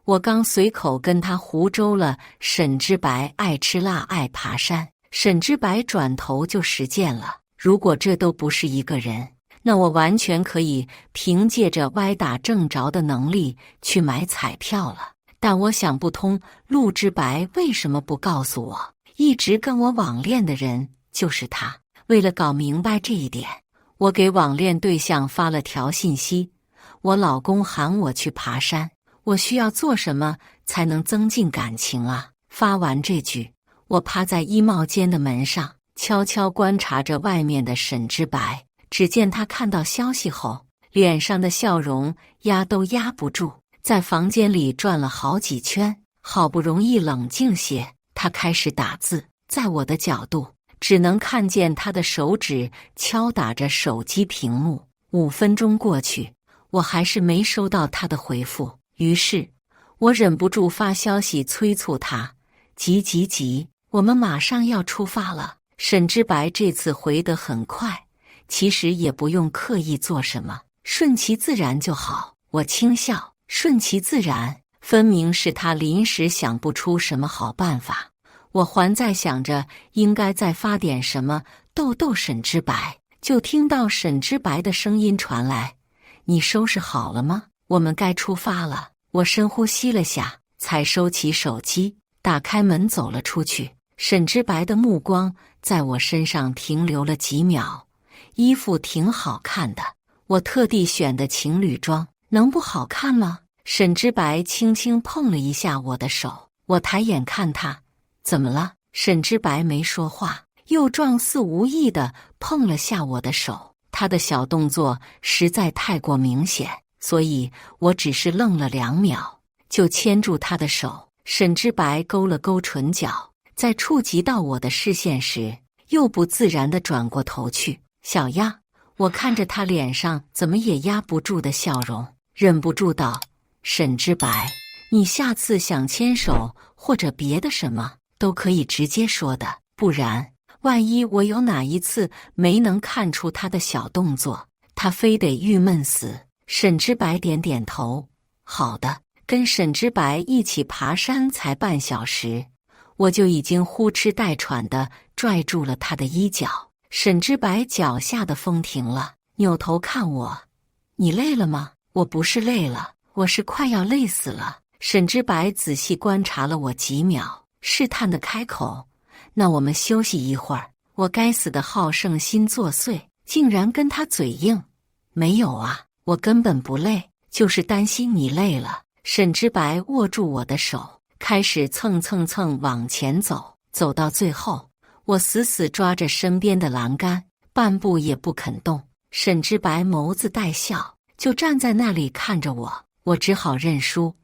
我刚随口跟他胡诌了沈之白爱吃辣爱爬山，沈之白转头就实践了。如果这都不是一个人，那我完全可以凭借着歪打正着的能力去买彩票了。但我想不通，陆之白为什么不告诉我，一直跟我网恋的人就是他。为了搞明白这一点，我给网恋对象发了条信息：我老公喊我去爬山，我需要做什么才能增进感情啊？发完这句，我趴在衣帽间的门上，悄悄观察着外面的沈之白。只见他看到消息后，脸上的笑容压都压不住，在房间里转了好几圈，好不容易冷静些，他开始打字。在我的角度，只能看见他的手指敲打着手机屏幕。5分钟过去，我还是没收到他的回复。于是我忍不住发消息催促他：急，我们马上要出发了。沈之白这次回得很快，其实也不用刻意做什么，顺其自然就好。我轻笑，顺其自然，分明是他临时想不出什么好办法。我还在想着应该再发点什么逗逗沈之白，就听到沈之白的声音传来：“你收拾好了吗？我们该出发了。”我深呼吸了下，才收起手机，打开门走了出去。沈之白的目光在我身上停留了几秒，衣服挺好看的，我特地选的情侣装，能不好看吗？沈之白轻轻碰了一下我的手，我抬眼看他：“怎么了？”沈之白没说话，又状似无意地碰了下我的手。他的小动作实在太过明显，所以我只是愣了2秒，就牵住他的手。沈之白勾了勾唇角，在触及到我的视线时，又不自然地转过头去。小样，我看着他脸上怎么也压不住的笑容，忍不住道：“沈之白，你下次想牵手或者别的什么都可以直接说的，不然万一我有哪一次没能看出他的小动作，他非得郁闷死。”沈之白点点头：“好的。”跟沈之白一起爬山才半小时，我就已经呼哧带喘地拽住了他的衣角。沈之白脚下的风停了，扭头看我：“你累了吗？”“我不是累了，我是快要累死了。”沈之白仔细观察了我几秒，试探地开口：“那我们休息一会儿。”我该死的好胜心作祟，竟然跟他嘴硬：“没有啊，我根本不累，就是担心你累了。”沈之白握住我的手，开始蹭往前走，走到最后，我死死抓着身边的栏杆，半步也不肯动。沈之白眸子带笑，就站在那里看着我，我只好认输：“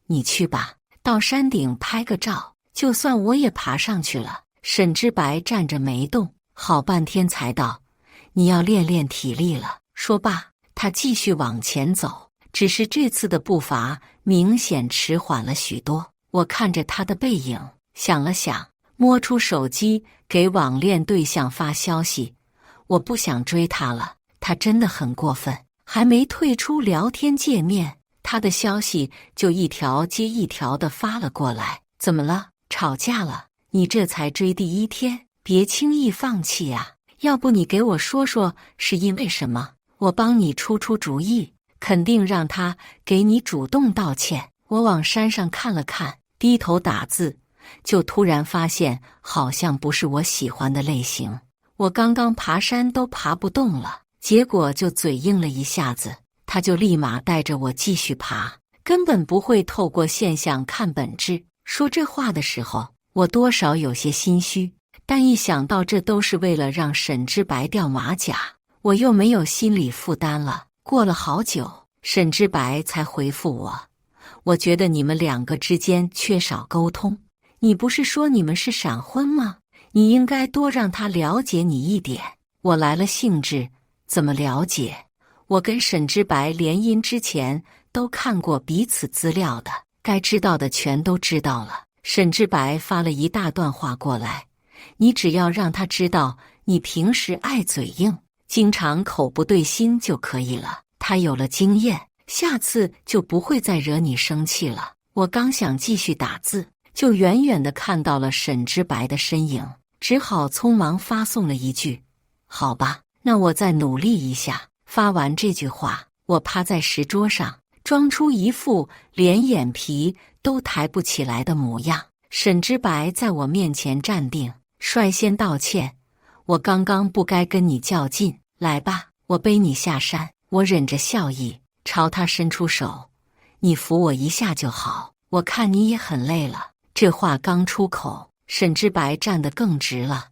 你去吧，到山顶拍个照，就算我也爬上去了。”沈之白站着没动，好半天才道：“你要练练体力了。”说罢，他继续往前走，只是这次的步伐明显迟缓了许多。我看着他的背影，想了想，摸出手机给网恋对象发消息：“我不想追他了，他真的很过分。”还没退出聊天界面，他的消息就一条接一条的发了过来：“怎么了？吵架了？你这才追第1天，别轻易放弃啊！要不你给我说说是因为什么，我帮你出主意，肯定让他给你主动道歉。”我往山上看了看，低头打字，就突然发现好像不是我喜欢的类型。我刚刚爬山都爬不动了，结果就嘴硬了一下子，他就立马带着我继续爬，根本不会透过现象看本质。说这话的时候，我多少有些心虚，但一想到这都是为了让沈之白掉马甲，我又没有心理负担了。过了好久，沈之白才回复我觉得你们两个之间缺少沟通。你不是说你们是闪婚吗？你应该多让他了解你一点。我来了兴致，怎么了解？我跟沈之白联姻之前都看过彼此资料的，该知道的全都知道了。沈之白发了一大段话过来，你只要让他知道你平时爱嘴硬，经常口不对心就可以了。他有了经验，下次就不会再惹你生气了。我刚想继续打字，就远远地看到了沈之白的身影，只好匆忙发送了一句：好吧，那我再努力一下。发完这句话，我趴在石桌上，装出一副连眼皮都抬不起来的模样。沈之白在我面前站定，率先道歉：我刚刚不该跟你较劲，来吧，我背你下山。我忍着笑意朝他伸出手：你扶我一下就好，我看你也很累了。这话刚出口，沈之白站得更直了：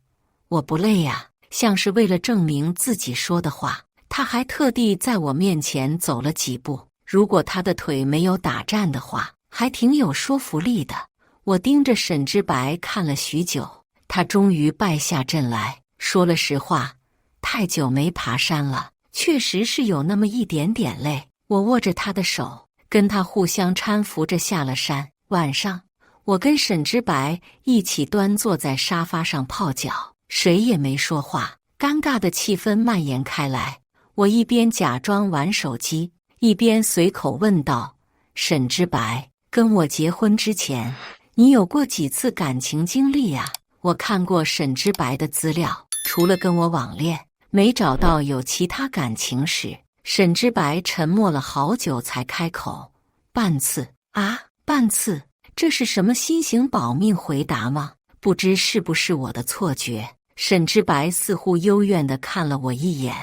我不累呀，像是为了证明自己说的话。他还特地在我面前走了几步，如果他的腿没有打颤的话，还挺有说服力的。我盯着沈之白看了许久，他终于败下阵来，说了实话：太久没爬山了，确实是有那么一点点累。我握着他的手，跟他互相搀扶着下了山。晚上，我跟沈之白一起端坐在沙发上泡脚，谁也没说话，尴尬的气氛蔓延开来。我一边假装玩手机，一边随口问道：沈之白，跟我结婚之前，你有过几次感情经历呀？我看过沈之白的资料，除了跟我网恋，没找到有其他感情史。沈之白沉默了好久才开口：半次啊，半次，这是什么新型保命回答吗？不知是不是我的错觉，沈之白似乎幽怨地看了我一眼。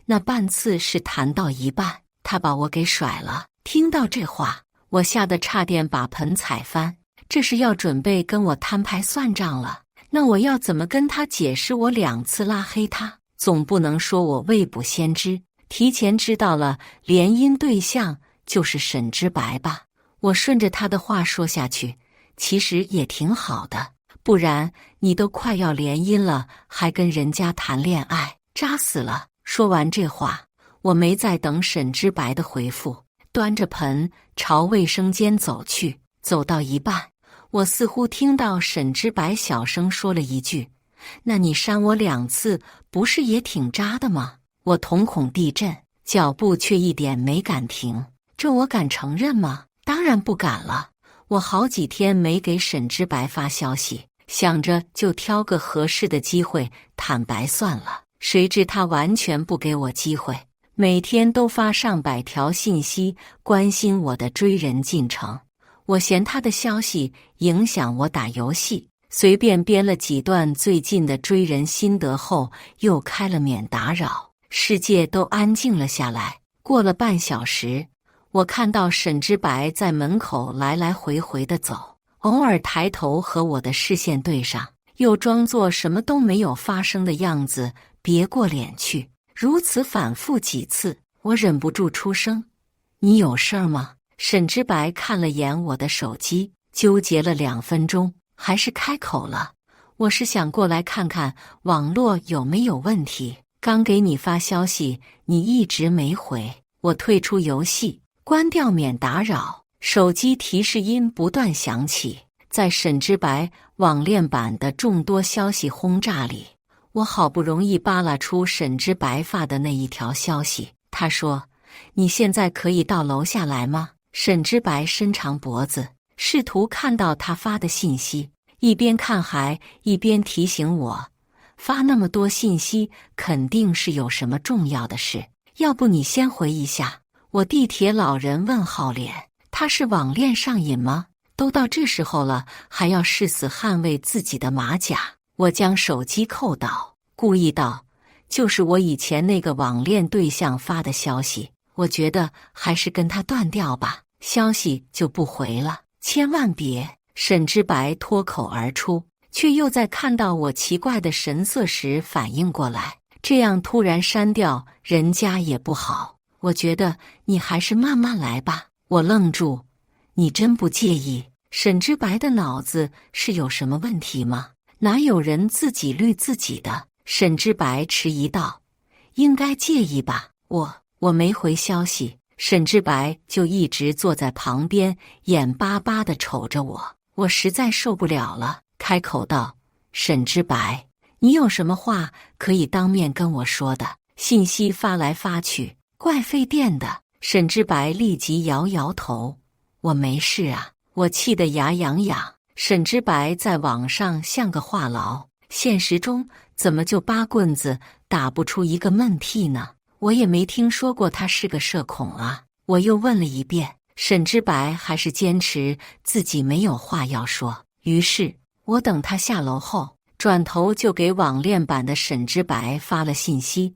那半次是谈到一半，他把我给甩了。听到这话，我吓得差点把盆踩翻。这是要准备跟我摊牌算账了？那我要怎么跟他解释我2次拉黑他？总不能说我未卜先知，提前知道了联姻对象就是沈之白吧？我顺着他的话说下去，其实也挺好的，不然你都快要联姻了，还跟人家谈恋爱，渣死了。说完这话，我没再等沈之白的回复，端着盆朝卫生间走去。走到一半，我似乎听到沈之白小声说了一句：那你扇我2次，不是也挺渣的吗？我瞳孔地震，脚步却一点没敢停。这我敢承认吗？当然不敢了。我好几天没给沈之白发消息，想着就挑个合适的机会坦白算了。谁知他完全不给我机会，每天都发上百条信息关心我的追人进程。我嫌他的消息影响我打游戏，随便编了几段最近的追人心得后，又开了免打扰，世界都安静了下来。过了半小时，我看到沈之白在门口来来回回地走，偶尔抬头和我的视线对上，又装作什么都没有发生的样子，别过脸去。如此反复几次，我忍不住出声：你有事儿吗？沈之白看了眼我的手机，纠结了2分钟，还是开口了：我是想过来看看网络有没有问题，刚给你发消息，你一直没回。我退出游戏，关掉免打扰，手机提示音不断响起。在沈之白网恋版的众多消息轰炸里，我好不容易扒拉出沈之白发的那一条消息。他说：你现在可以到楼下来吗？沈之白伸长脖子，试图看到他发的信息，一边看还一边提醒我：发那么多信息肯定是有什么重要的事，要不你先回一下。我地铁老人问号脸，他是网恋上瘾吗？都到这时候了，还要誓死捍卫自己的马甲。我将手机扣倒，故意道：“就是我以前那个网恋对象发的消息，我觉得还是跟他断掉吧，消息就不回了，千万别。”沈之白脱口而出，却又在看到我奇怪的神色时反应过来，这样突然删掉人家也不好，我觉得你还是慢慢来吧。我愣住，你真不介意？沈之白的脑子是有什么问题吗？哪有人自己绿自己的？沈之白迟疑道：“应该介意吧？”我没回消息，沈之白就一直坐在旁边，眼巴巴地瞅着我。我实在受不了了，开口道：“沈之白，你有什么话可以当面跟我说的？信息发来发去，怪费电的。”沈之白立即摇摇头：“我没事啊。”我气得牙痒痒。沈之白在网上像个话痨，现实中怎么就八棍子打不出一个闷屁呢？我也没听说过他是个社恐啊。我又问了一遍，沈之白还是坚持自己没有话要说。于是我等他下楼后，转头就给网恋版的沈之白发了信息：“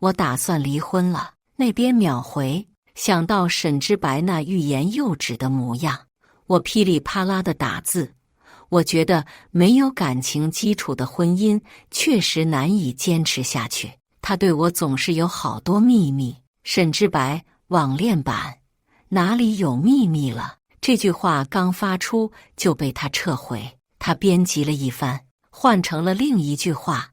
我打算离婚了。”那边秒回。想到沈之白那欲言又止的模样，我噼里啪啦的打字。我觉得没有感情基础的婚姻确实难以坚持下去。他对我总是有好多秘密。沈之白网恋版哪里有秘密了？这句话刚发出就被他撤回。他编辑了一番，换成了另一句话：“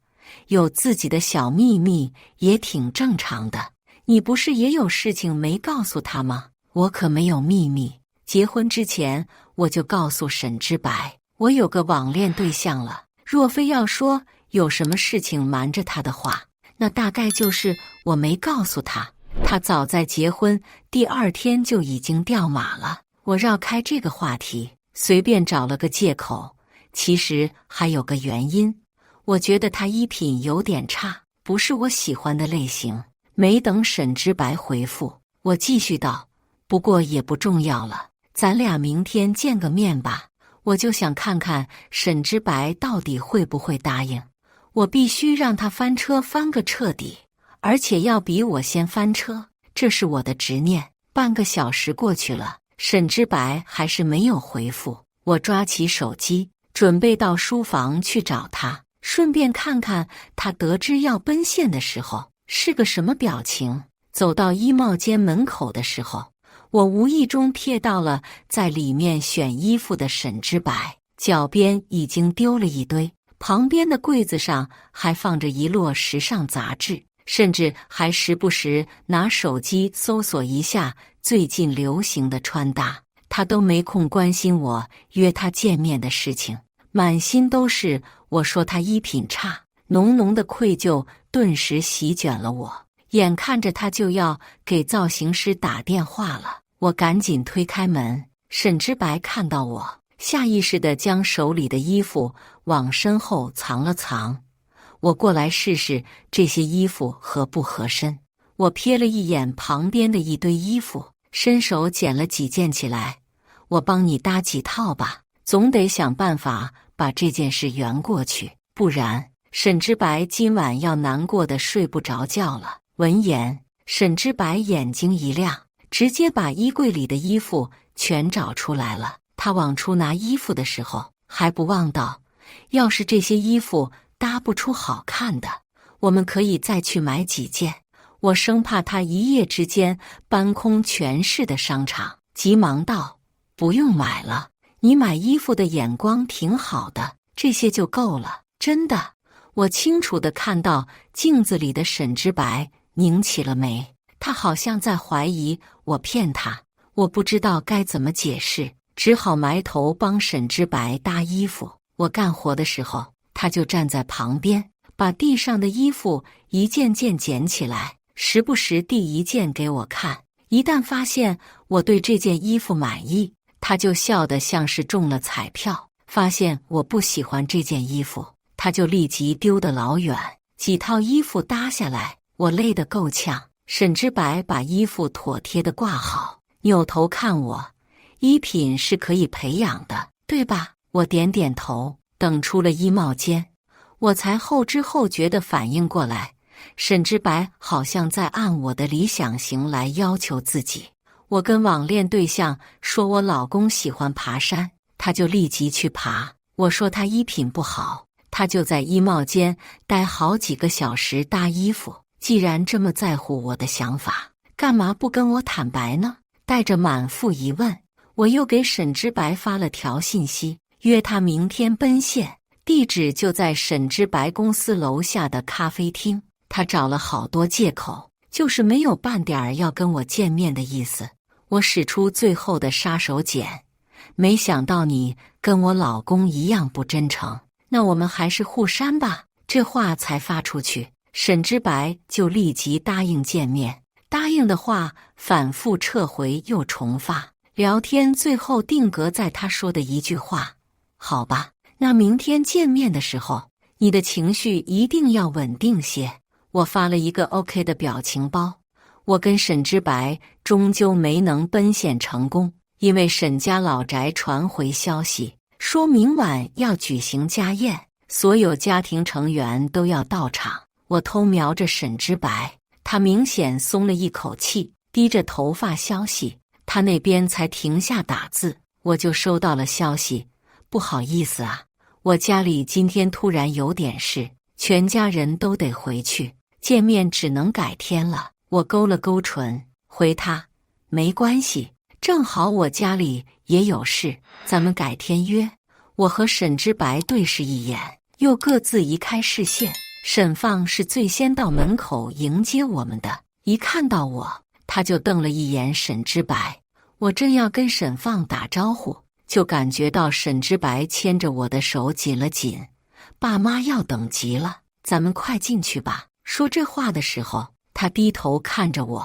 有自己的小秘密也挺正常的。你不是也有事情没告诉他吗？”我可没有秘密。结婚之前我就告诉沈之白，我有个网恋对象了。若非要说有什么事情瞒着他的话，那大概就是我没告诉他。他早在结婚第2天就已经掉马了。我绕开这个话题，随便找了个借口。其实还有个原因，我觉得他衣品有点差，不是我喜欢的类型。没等沈之白回复，我继续道：“不过也不重要了，咱俩明天见个面吧。”我就想看看沈之白到底会不会答应。我必须让他翻车翻个彻底，而且要比我先翻车，这是我的执念。半个小时过去了，沈之白还是没有回复。我抓起手机，准备到书房去找他，顺便看看他得知要奔现的时候是个什么表情。走到衣帽间门口的时候，我无意中瞥到了在里面选衣服的沈之白，脚边已经丢了一堆，旁边的柜子上还放着一摞时尚杂志，甚至还时不时拿手机搜索一下最近流行的穿搭。他都没空关心我约他见面的事情，满心都是我说他衣品差。浓浓的愧疚顿时席卷了我，眼看着他就要给造型师打电话了，我赶紧推开门。沈之白看到我，下意识地将手里的衣服往身后藏了藏。我过来试试这些衣服合不合身。我瞥了一眼旁边的一堆衣服，伸手捡了几件起来。我帮你搭几套吧，总得想办法把这件事圆过去，不然沈之白今晚要难过的睡不着觉了。闻言，沈之白眼睛一亮，直接把衣柜里的衣服全找出来了。他往出拿衣服的时候，还不忘道：“要是这些衣服搭不出好看的，我们可以再去买几件。”我生怕他一夜之间搬空全市的商场，急忙道：“不用买了，你买衣服的眼光挺好的，这些就够了。”真的。我清楚地看到镜子里的沈之白拧起了眉，他好像在怀疑我骗他。我不知道该怎么解释，只好埋头帮沈之白搭衣服。我干活的时候，他就站在旁边，把地上的衣服一件件捡起来，时不时递一件给我看。一旦发现我对这件衣服满意，他就笑得像是中了彩票。发现我不喜欢这件衣服，他就立即丢得老远。几套衣服搭下来，我累得够呛。沈之白把衣服妥帖地挂好，扭头看我：“衣品是可以培养的，对吧？”我点点头。等出了衣帽间，我才后知后觉地反应过来，沈之白好像在按我的理想型来要求自己。我跟网恋对象说我老公喜欢爬山，他就立即去爬。我说他衣品不好，他就在衣帽间待好几个小时搭衣服。既然这么在乎我的想法，干嘛不跟我坦白呢？带着满腹疑问，我又给沈之白发了条信息，约他明天奔现，地址就在沈之白公司楼下的咖啡厅。他找了好多借口，就是没有半点要跟我见面的意思。我使出最后的杀手锏，没想到你跟我老公一样不真诚，那我们还是互删吧。这话才发出去，沈之白就立即答应见面。答应的话反复撤回又重发，聊天最后定格在他说的一句话：好吧，那明天见面的时候，你的情绪一定要稳定些。我发了一个 OK 的表情包。我跟沈之白终究没能奔现成功，因为沈家老宅传回消息，说明晚要举行家宴，所有家庭成员都要到场。我偷瞄着沈之白，他明显松了一口气，低着头发消息。他那边才停下打字，我就收到了消息：不好意思啊，我家里今天突然有点事，全家人都得回去，见面只能改天了。我勾了勾唇，回他：没关系，正好我家里也有事，咱们改天约。我和沈之白对视一眼，又各自移开视线。沈放是最先到门口迎接我们的，一看到我，他就瞪了一眼沈之白。我正要跟沈放打招呼，就感觉到沈之白牵着我的手紧了紧。爸妈要等急了，咱们快进去吧。说这话的时候，他低头看着我，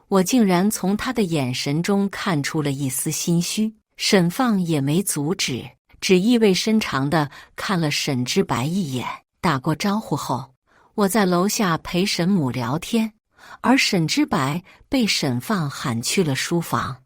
我竟然从他的眼神中看出了一丝心虚。沈放也没阻止，只意味深长地看了沈之白一眼。打过招呼后，我在楼下陪沈母聊天，而沈之白被沈放喊去了书房。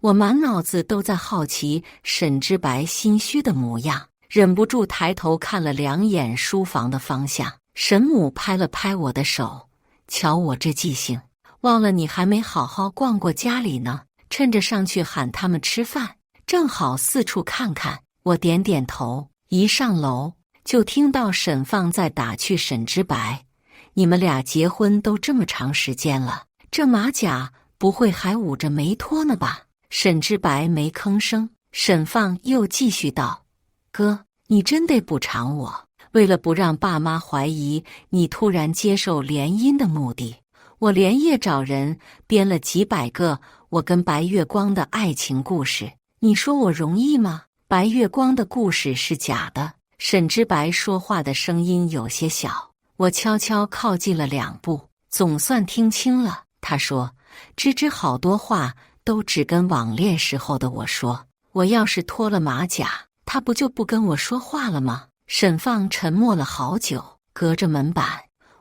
我满脑子都在好奇沈之白心虚的模样，忍不住抬头看了两眼书房的方向。沈母拍了拍我的手，瞧我这记性，忘了你还没好好逛过家里呢，趁着上去喊他们吃饭，正好四处看看。我点点头，一上楼就听到沈放在打趣沈之白：你们俩结婚都这么长时间了，这马甲不会还捂着没脱呢吧？沈之白没吭声。沈放又继续道：哥，你真得补偿我，为了不让爸妈怀疑你突然接受联姻的目的，我连夜找人编了几百个我跟白月光的爱情故事，你说我容易吗？白月光的故事是假的。沈之白说话的声音有些小，我悄悄靠近了2步，总算听清了。他说：芝芝好多话都只跟网恋时候的我说，我要是脱了马甲，他不就不跟我说话了吗？沈放沉默了好久，隔着门板，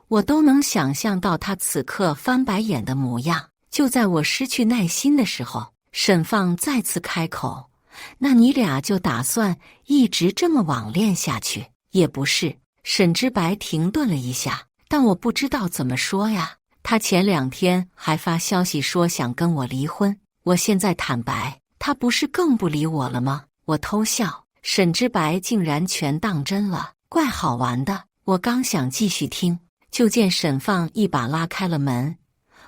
我都能想象到他此刻翻白眼的模样。就在我失去耐心的时候，沈放再次开口：那你俩就打算一直这么网恋下去？也不是。沈之白停顿了一下，但我不知道怎么说呀。他前2天还发消息说想跟我离婚，我现在坦白，他不是更不理我了吗？我偷笑，沈之白竟然全当真了，怪好玩的。我刚想继续听，就见沈放一把拉开了门。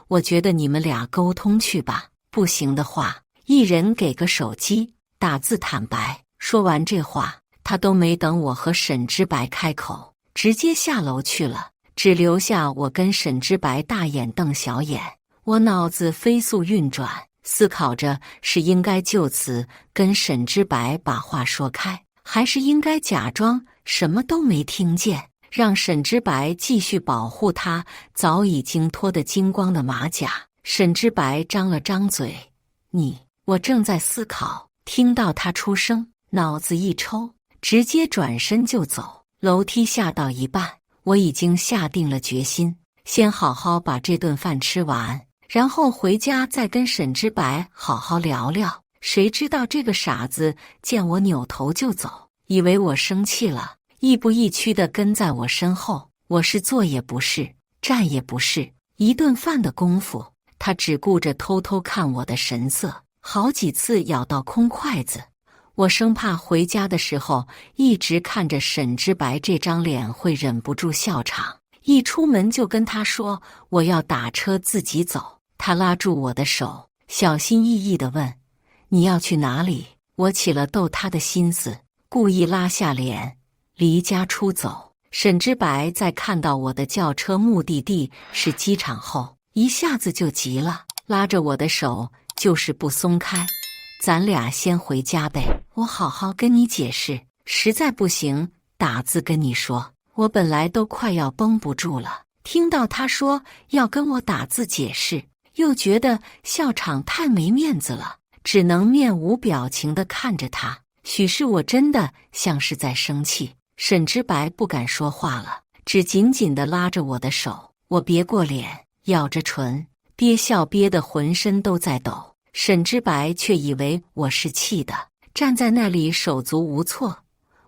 我觉得你们俩沟通去吧，不行的话，一人给个手机，打字坦白。说完这话，他都没等我和沈之白开口，直接下楼去了，只留下我跟沈之白大眼瞪小眼。我脑子飞速运转，思考着是应该就此跟沈之白把话说开，还是应该假装什么都没听见，让沈之白继续保护他早已经脱得精光的马甲。沈之白张了张嘴：我正在思考。听到他出声，脑子一抽，直接转身就走。楼梯下到一半，我已经下定了决心，先好好把这顿饭吃完，然后回家再跟沈之白好好聊聊。谁知道这个傻子见我扭头就走，以为我生气了，亦步亦趋地跟在我身后。我是坐也不是，站也不是，一顿饭的功夫，他只顾着偷偷看我的神色，好几次咬到空筷子。我生怕回家的时候一直看着沈之白这张脸会忍不住笑场，一出门就跟他说我要打车自己走。他拉住我的手，小心翼翼地问：你要去哪里？我起了逗他的心思，故意拉下脸，离家出走。沈之白在看到我的轿车目的地是机场后，一下子就急了，拉着我的手就是不松开。咱俩先回家呗，我好好跟你解释，实在不行打字跟你说。我本来都快要绷不住了，听到他说要跟我打字解释，又觉得笑场太没面子了，只能面无表情地看着他。许是我真的像是在生气，沈之白不敢说话了，只紧紧地拉着我的手。我别过脸，咬着唇，憋笑憋得浑身都在抖。沈之白却以为我是气的，站在那里手足无措。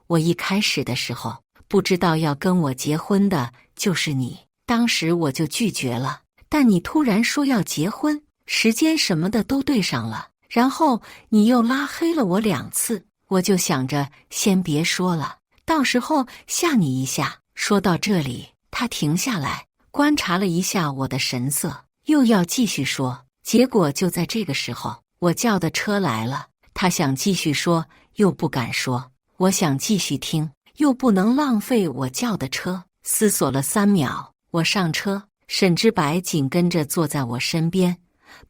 我一开始的时候不知道要跟我结婚的就是你，当时我就拒绝了，但你突然说要结婚，时间什么的都对上了，然后你又拉黑了我2次，我就想着先别说了，到时候吓你一下。说到这里，他停下来，观察了一下我的神色，又要继续说。结果就在这个时候，我叫的车来了，他想继续说，又不敢说。我想继续听，又不能浪费我叫的车。思索了3秒，我上车，沈之白紧跟着坐在我身边。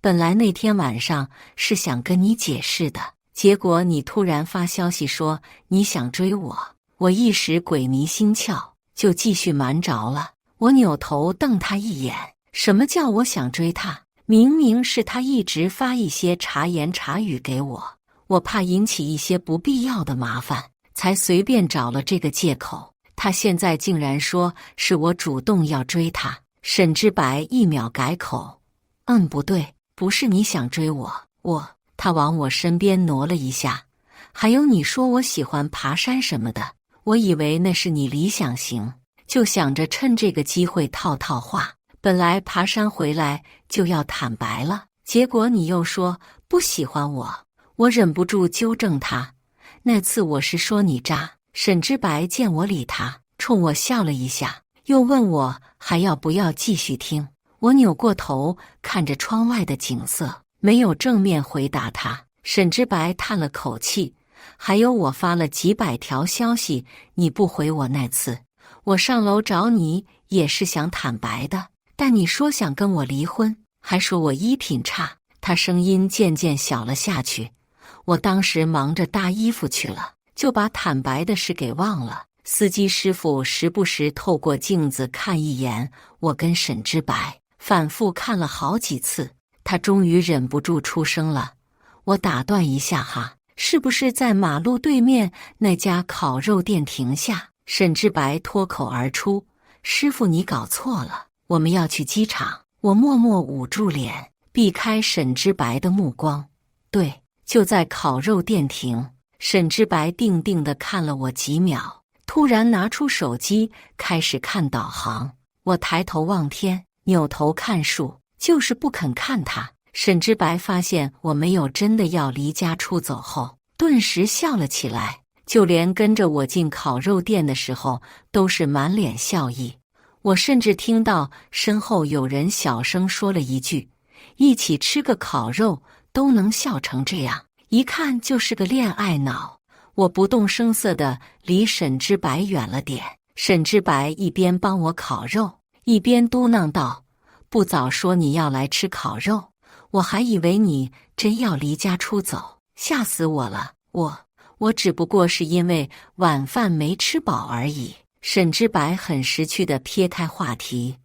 本来那天晚上是想跟你解释的，结果你突然发消息说你想追我，我一时鬼迷心窍，就继续瞒着了。我扭头瞪他一眼，什么叫我想追他？明明是他一直发一些茶言茶语给我，我怕引起一些不必要的麻烦，才随便找了这个借口。他现在竟然说是我主动要追他。沈之白一秒改口，不对，不是你想追我，他往我身边挪了一下。还有你说我喜欢爬山什么的，我以为那是你理想型，就想着趁这个机会套套话。本来爬山回来就要坦白了，结果你又说不喜欢我，我忍不住纠正他。那次我是说你渣。沈之白见我理他，冲我笑了一下，又问我还要不要继续听。我扭过头看着窗外的景色，没有正面回答他。沈之白叹了口气，还有我发了几百条消息你不回我那次，我上楼找你也是想坦白的，但你说想跟我离婚，还说我衣品差。他声音渐渐小了下去。我当时忙着搭衣服去了，就把坦白的事给忘了。司机师傅时不时透过镜子看一眼我跟沈之白，反复看了好几次。他终于忍不住出声了，我打断一下哈，是不是在马路对面那家烤肉店停下？沈之白脱口而出，师傅你搞错了，我们要去机场。我默默捂住脸，避开沈之白的目光。对，就在烤肉店停。沈之白定定地看了我几秒，突然拿出手机开始看导航。我抬头望天，扭头看树，就是不肯看他。沈之白发现我没有真的要离家出走后，顿时笑了起来，就连跟着我进烤肉店的时候都是满脸笑意。我甚至听到身后有人小声说了一句，一起吃个烤肉都能笑成这样，一看就是个恋爱脑。我不动声色地离沈之白远了点。沈之白一边帮我烤肉，一边嘟囔道，不早说你要来吃烤肉，我还以为你真要离家出走，吓死我了。我只不过是因为晚饭没吃饱而已。沈之白很识趣地撇开话题，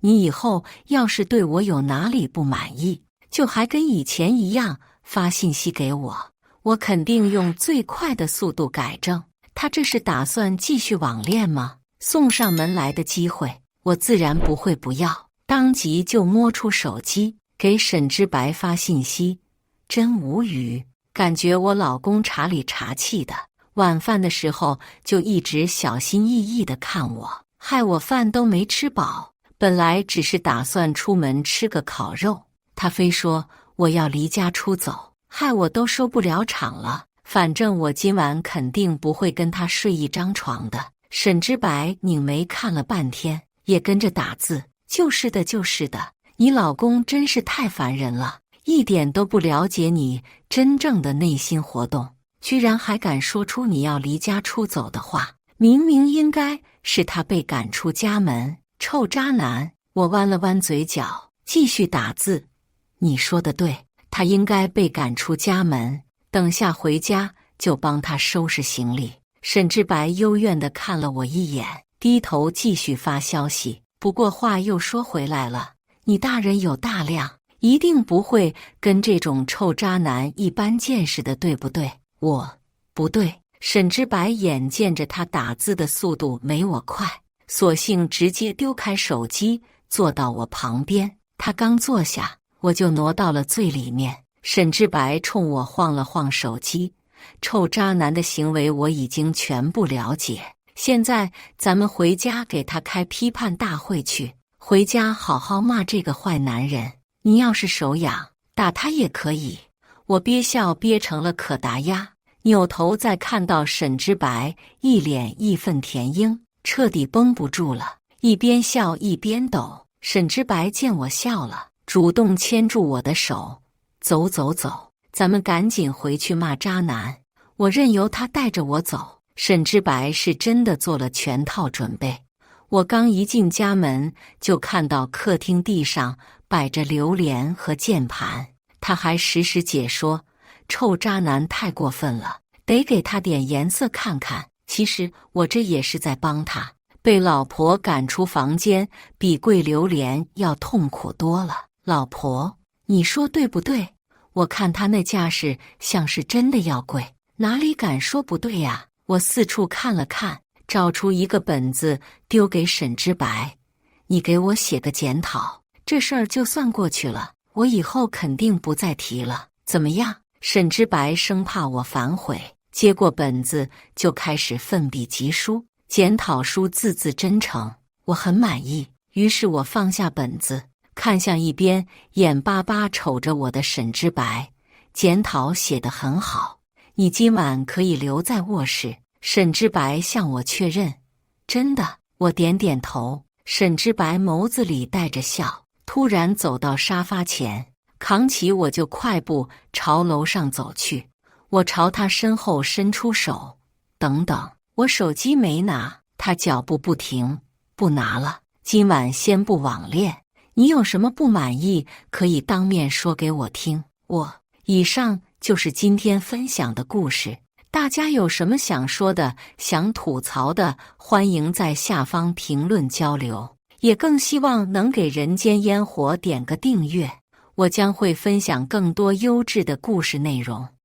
你以后要是对我有哪里不满意，就还跟以前一样发信息给我，我肯定用最快的速度改正。他这是打算继续网恋吗？送上门来的机会，我自然不会不要，当即就摸出手机给沈之白发信息。真无语，感觉我老公查里查气的。晚饭的时候就一直小心翼翼地看我，害我饭都没吃饱。本来只是打算出门吃个烤肉，他非说我要离家出走，害我都收不了场了。反正我今晚肯定不会跟他睡一张床的。沈之白拧眉看了半天，也跟着打字：就是的，就是的。你老公真是太烦人了，一点都不了解你真正的内心活动，居然还敢说出你要离家出走的话。明明应该是他被赶出家门，臭渣男！我弯了弯嘴角，继续打字：你说的对，他应该被赶出家门，等下回家就帮他收拾行李。沈之白幽怨地看了我一眼，低头继续发消息。不过话又说回来了，你大人有大量，一定不会跟这种臭渣男一般见识的，对不对？我不对。沈之白眼见着他打字的速度没我快，索性直接丢开手机，坐到我旁边。他刚坐下，我就挪到了最里面。沈之白冲我晃了晃手机，臭渣男的行为我已经全部了解，现在咱们回家给他开批判大会去，回家好好骂这个坏男人。你要是手痒，打他也可以。我憋笑憋成了可达鸭，扭头再看到沈之白一脸义愤填膺，彻底绷不住了，一边笑一边抖。沈之白见我笑了，主动牵住我的手：走走走，咱们赶紧回去骂渣男。我任由他带着我走。沈之白是真的做了全套准备。我刚一进家门，就看到客厅地上摆着榴莲和键盘，他还时时解说，臭渣男太过分了，得给他点颜色看看。其实我这也是在帮他，被老婆赶出房间比跪榴莲要痛苦多了。老婆，你说对不对？我看他那架势像是真的要跪，哪里敢说不对呀？我四处看了看，找出一个本子丢给沈之白：你给我写个检讨，这事儿就算过去了，我以后肯定不再提了，怎么样？沈之白生怕我反悔，接过本子就开始奋笔疾书。检讨书字字真诚，我很满意。于是我放下本子，看向一边眼巴巴瞅着我的沈之白：检讨写得很好，你今晚可以留在卧室。沈之白向我确认：真的？我点点头。沈之白眸子里带着笑，突然走到沙发前，扛起我就快步朝楼上走去。我朝他身后伸出手：等等，我手机没拿。他脚步不停：不拿了，今晚先不网恋，你有什么不满意可以当面说给我听。以上就是今天分享的故事，大家有什么想说的、想吐槽的，欢迎在下方评论交流，也更希望能给人间烟火点个订阅，我将会分享更多优质的故事内容。